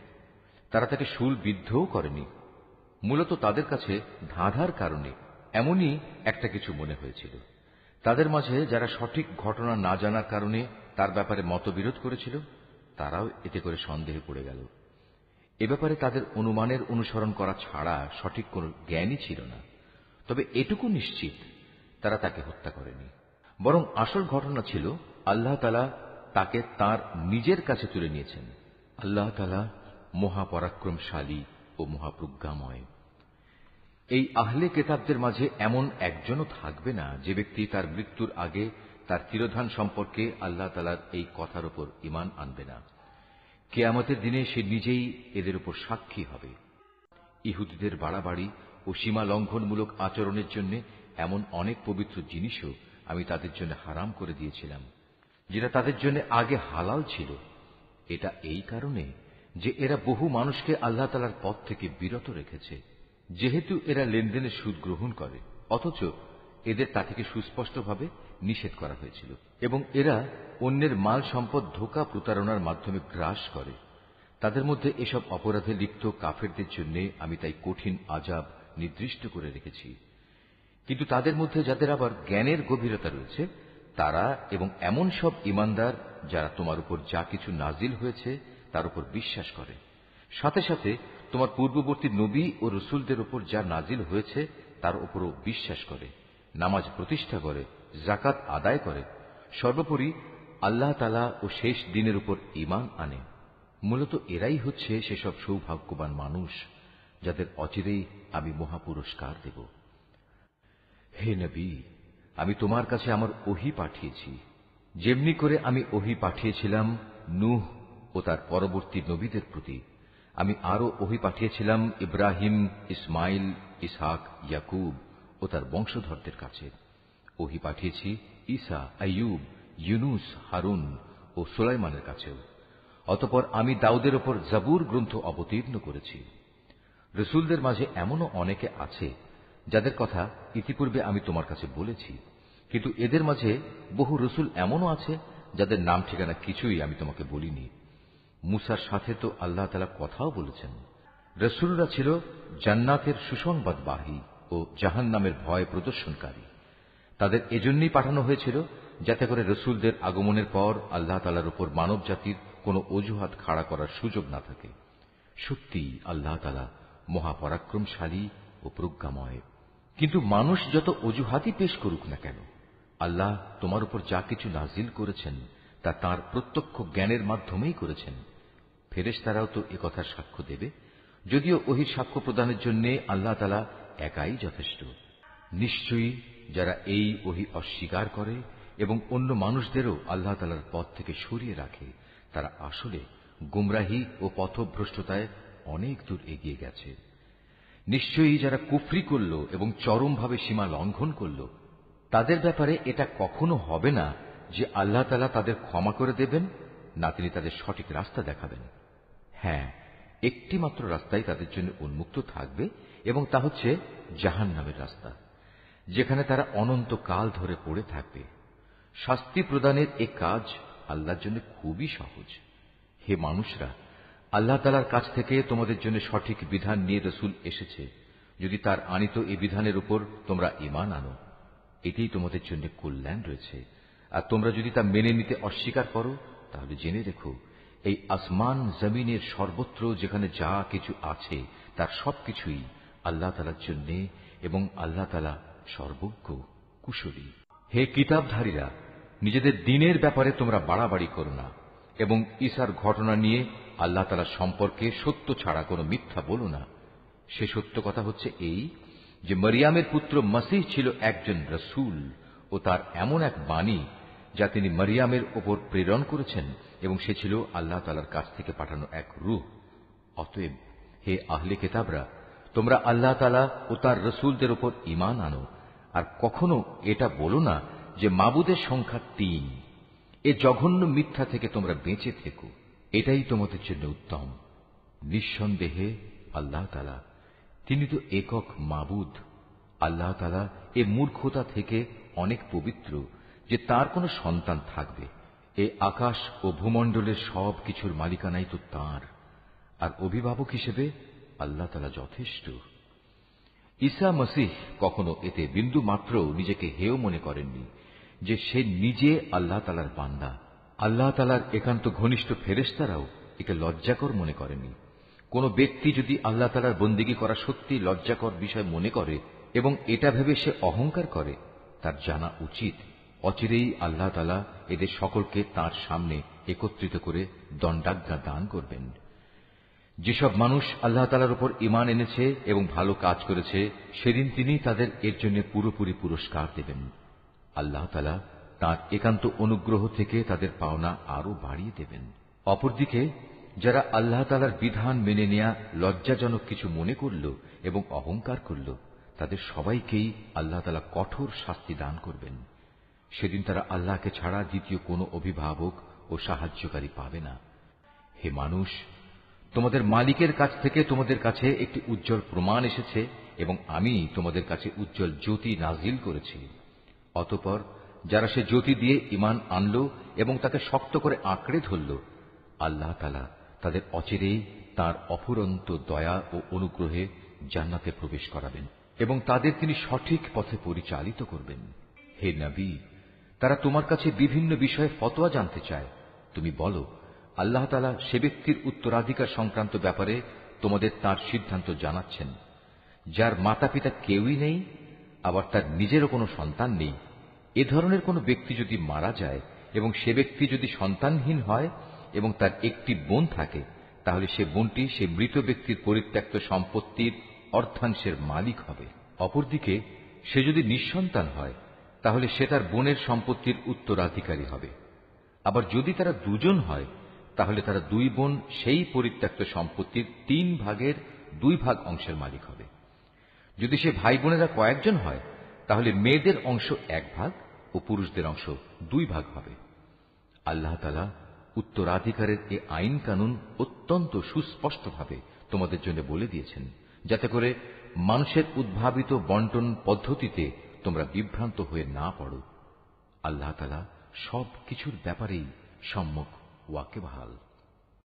তারা তাকে শূলবিদ্ধও করেনি। মূলত তাদের কাছে ধাঁধার কারণে এমনই একটা কিছু মনে হয়েছিল। তাদের মাঝে যারা সঠিক ঘটনা না জানার কারণে তার ব্যাপারে মতবিরোধ করেছিল, তারাও এতে করে সন্দেহে পড়ে গেল। এ ব্যাপারে তাদের অনুমানের অনুসরণ করা ছাড়া সঠিক কোনো জ্ঞানই ছিল না। তবে এটুকু নিশ্চিত, তারা তাকে হত্যা করেনি, বরং আসল ঘটনা ছিল আল্লাহ তাআলা তাকে তার নিজের কাছে তুলে নিয়েছেন। আল্লাহ তাআলা মহাপরাক্রমশালী ও মহাপ্রজ্ঞাময়। এই আহলে কেতাবদের মাঝে এমন একজনও থাকবে না যে ব্যক্তি তার মৃত্যুর আগে তার তিরোধান সম্পর্কে আল্লাহ তাআলার এই কথার উপর ঈমান আনবে না। কিয়ামতের দিনে সে নিজেই এদের উপর সাক্ষী হবে। ইহুদিদের বাড়াবাড়ি ও সীমা লঙ্ঘনমূলক আচরণের জন্য এমন অনেক পবিত্র জিনিসও আমি তাদের জন্য হারাম করে দিয়েছিলাম, যেটা তাদের জন্য আগে হালাল ছিল। এটা এই কারণে যে এরা বহু মানুষকে আল্লাহ তাআলার পথ থেকে বিরত রেখেছে। যেহেতু এরা লেনদেনে সুদ গ্রহণ করে, অথচ এদের তা থেকে সুস্পষ্টভাবে নিষেধ করা হয়েছিল, এবং এরা অন্যের মাল সম্পদ ধোঁকা প্রতারণার মাধ্যমে গ্রাস করে। তাদের মধ্যে এসব অপরাধে লিপ্ত কাফেরদের জন্য আমি তাই কঠিন আযাব নির্দিষ্ট করে রেখেছি। কিন্তু তাদের মধ্যে যাদের আবার জ্ঞানের গভীরতা রয়েছে, তারা এবং এমন সব ঈমানদার যারা তোমার উপর যা কিছু নাজিল হয়েছে তার উপর বিশ্বাস করে, সাথে সাথে তোমার পূর্ববর্তী নবী ও রসুলদের উপর যা নাজিল হয়েছে তার উপরও বিশ্বাস করে, নামাজ প্রতিষ্ঠা করে, যাকাত আদায় করে, সর্বোপরি আল্লাহ তাআলা ও শেষ দিনের উপর ঈমান আনে। মূলত এরাই হচ্ছে সেসব সৌভাগ্যবান মানুষ যাদের অচিরেই আমি মহাপুরস্কার দেব। হে নবী, আমি তোমার কাছে আমার ওহী পাঠিয়েছি, যেমনি করে আমি ওহী পাঠিয়েছিলাম নূহ ও তার পরবর্তী নবীদের প্রতি। আমি আরো ওহী পাঠিয়েছিলাম ইব্রাহিম, ইসমাইল, ইসহাক, ইয়াকুব ও তার বংশধরদের কাছে। ওহী পাঠিয়েছি ঈসা, আইয়ুব, ইউনুস, হারুন ও সুলাইমানের কাছেও। অতঃপর আমি দাউদের ওপর জাবুর গ্রন্থ অবতীর্ণ করেছি। রসুলদের মাঝে এমনও অনেকে আছে যাদের কথা ইতিপূর্বে আমি তোমার কাছে বলেছি, কিন্তু এদের মাঝে বহু রসুল এমনও আছে যাদের নাম ঠিকানা কিছুই আমি তোমাকে বলিনি। মুসার সাথে তো আল্লাহ তাআলা কথাও বলেছেন। রসুলরা ছিল জান্নাতের সুসংবাদবাহী ও জাহান্নামের ভয় প্রদর্শনকারী। তাদের এজন্যই পাঠানো হয়েছিল যাতে করে রসুলদের আগমনের পর আল্লাহ তাআলার উপর মানব জাতির কোনো অজুহাত খাড়া করার সুযোগ না থাকে। সত্যি আল্লাহ তাআলা মহাপরাক্রমশালী ও প্রজ্ঞাময়। কিন্তু মানুষ যত অজুহাতই পেশ করুক না কেন, আল্লাহ তোমার উপর যা কিছু নাজিল করেছেন তা তাঁর প্রত্যক্ষ জ্ঞানের মাধ্যমেই করেছেন। ফেরেশতারাও তো একথার সাক্ষ্য দেবে, যদিও ওহীর সাক্ষ্য প্রদানের জন্য আল্লাহ তাআলা একাই যথেষ্ট। নিশ্চয়ই যারা এই ওহী অস্বীকার করে এবং অন্য মানুষদেরও আল্লাহ তাআলার পথ থেকে সরিয়ে রাখে, তারা আসলে গুমরাহী ও পথভ্রষ্টতায় অনেক দূর এগিয়ে গেছে। নিশ্চয়ই যারা কুফরি করল এবং চরমভাবে সীমা লঙ্ঘন করল, তাদের ব্যাপারে এটা কখনো হবে না যে আল্লাহ তাআলা তাদের ক্ষমা করে দেবেন, না তিনি তাদের সঠিক রাস্তা দেখাবেন। হ্যাঁ, একটি মাত্র রাস্তাই তাদের জন্য উন্মুক্ত থাকবে, এবং তা হচ্ছে জাহান্নামের রাস্তা, যেখানে তারা অনন্তকাল ধরে পড়ে থাকবে। শাস্তি প্রদানের এ কাজ আল্লাহর জন্য খুবই সহজ। হে মানুষরা, আল্লাহ তাআলার কাছ থেকে তোমাদের জন্য সঠিক বিধান নিয়ে রসুল এসেছে। যদি তার আনিত এই বিধানের উপর তোমরা ঈমান আনো, এতেই তোমাদের জন্য কল্যাণ রয়েছে। আর তোমরা যদি তা মেনে নিতে অস্বীকার করো, তাহলে জেনে রেখো এই আসমান জমিনের সর্বত্র যেখানে যা কিছু আছে তার সবকিছুই আল্লাহ তাআলার জন্য, এবং আল্লাহ তাআলা সর্বজ্ঞ, কুশলী। হে কিতাবধারীরা, নিজেদের দ্বীনের ব্যাপারে তোমরা বাড়াবাড়ি করো না, এবং ঈসার ঘটনা নিয়ে আল্লাহ তাআলা সম্পর্কে সত্য ছাড়া কোনো মিথ্যা বলো না। সে সত্য কথা হচ্ছে এই যে মরিয়ামের পুত্র মসীহ ছিল একজন রসূল ও তার এমন এক বাণী যা তিনি মরিয়ামের ওপর প্রেরণ করেছেন, এবং সে ছিল আল্লাহ তাআলার কাছ থেকে পাঠানো এক রূহ। অতএব হে আহলে কিতাবরা, তোমরা আল্লাহ তাআলা ও তার রসূলদের উপর ঈমান আনো, আর কখনো এটা বলো না যে মাবুদের সংখ্যা ৩। এ জঘন্য মিথ্যা থেকে তোমরা বেঁচে থেকো, এটাই তোমাদের জন্য উত্তম। নিঃসন্দেহে আল্লাহ তাআলা তিনি তো একক মাবুদ। আল্লাহ তাআলা এ মূর্খতা থেকে অনেক পবিত্র যে তার কোনো সন্তান থাকবে। এ আকাশ ও ভূমণ্ডলের সব কিছুর মালিকানাই তো তাঁর, আর অভিভাবক হিসেবে আল্লাহ তাআলা যথেষ্ট। ঈসা মসীহ কখনো এতে বিন্দু মাত্র নিজেকে হেয় মনে করেননি যে সে নিজে আল্লাহ তাআলার বান্দা। আল্লাহ তাআলার একান্ত ঘনিষ্ঠ ফেরেশতারাও একে লজ্জাকর মনে করেনি। কোন ব্যক্তি যদি আল্লাহ তাআলার বন্দেগী করা সত্যি লজ্জাকর বিষয় মনে করে এবং এটা ভেবে সে অহংকার করে, তার জানা উচিত অচিরেই আল্লাহ তাআলা এদের সকলকে তাঁর সামনে একত্রিত করে দণ্ডাজ্ঞা দান করবেন। যেসব মানুষ আল্লাহ তাআলার উপর ঈমান এনেছে এবং ভালো কাজ করেছে, সেদিন তিনি তাদের এর জন্য পুরোপুরি পুরস্কার দেবেন। আল্লাহ তাআলা তাঁর একান্ত অনুগ্রহ থেকে তাদের পাওনা আরো বাড়িয়ে দেবেন। অপরদিকে যারা আল্লাহ তাআলার বিধান মেনে নেয়া লজ্জাজনক কিছু মনে করল এবং অহংকার করল, তাদের সবাইকেই আল্লাহ তাআলা কঠোর শাস্তি দান করবেন। সেদিন তারা আল্লাহকে ছাড়া দ্বিতীয় কোনো অভিভাবক ও সাহায্যকারী পাবে না। হে মানুষ, তোমাদের মালিকের কাছ থেকে তোমাদের কাছে একটি উজ্জ্বল প্রমাণ এসেছে এবং আমি তোমাদের কাছে উজ্জ্বল জ্যোতি নাজিল করেছি। অতঃপর যারা সে জ্যোতি দিয়ে ঈমান আনল এবং তাকে শক্ত করে আঁকড়ে ধরল, আল্লাহ তাআলা তাদের অচিরেই তাঁর অফুরন্ত দয়া ও অনুগ্রহে জান্নাতে প্রবেশ করাবেন এবং তাদের তিনি সঠিক পথে পরিচালিত করবেন। হে নবী, তারা তোমার কাছে বিভিন্ন বিষয়ে ফতোয়া জানতে চায়। তুমি বলো, আল্লাহ তাআলা সে ব্যক্তির উত্তরাধিকার সংক্রান্ত ব্যাপারে তোমাদের তার সিদ্ধান্ত জানাচ্ছেন, যার মাতা পিতা কেউই নেই, আবার তার নিজেরও কোনো সন্তান নেই। এ ধরনের কোনো ব্যক্তি যদি মারা যায় এবং সে ব্যক্তি যদি সন্তানহীন হয় এবং তার একটি বোন থাকে, তাহলে সে বোনটি সে মৃত ব্যক্তির পরিত্যক্ত সম্পত্তির অর্ধাংশের মালিক হবে। অপরদিকে সে যদি নিঃসন্তান হয়, তাহলে সে তার বোনের সম্পত্তির উত্তরাধিকারী হবে। আবার যদি তারা দুজন হয়, তাহলে তারা দুই বোন সেই পরিত্যক্ত সম্পত্তির ৩ ভাগের ২ ভাগ অংশের মালিক হবে। যদি সে ভাই বোনেরা কয়েকজন হয়, তাহলে মেয়েদের অংশ ১ ভাগ ও পুরুষদের অংশ ২ ভাগ হবে। আল্লাহ তাআলা উত্তরাধিকারের এ আইন কানুন অত্যন্ত সুস্পষ্টভাবে তোমাদের জন্য বলে দিয়েছেন, যাতে করে মানুষের উদ্ভাবিত বন্টন পদ্ধতিতে তোমরা বিভ্রান্ত হয়ে না পড়ো। আল্লাহ তাআলা সব কিছুর ব্যাপারেই সম্যক ওয়াকিবহাল।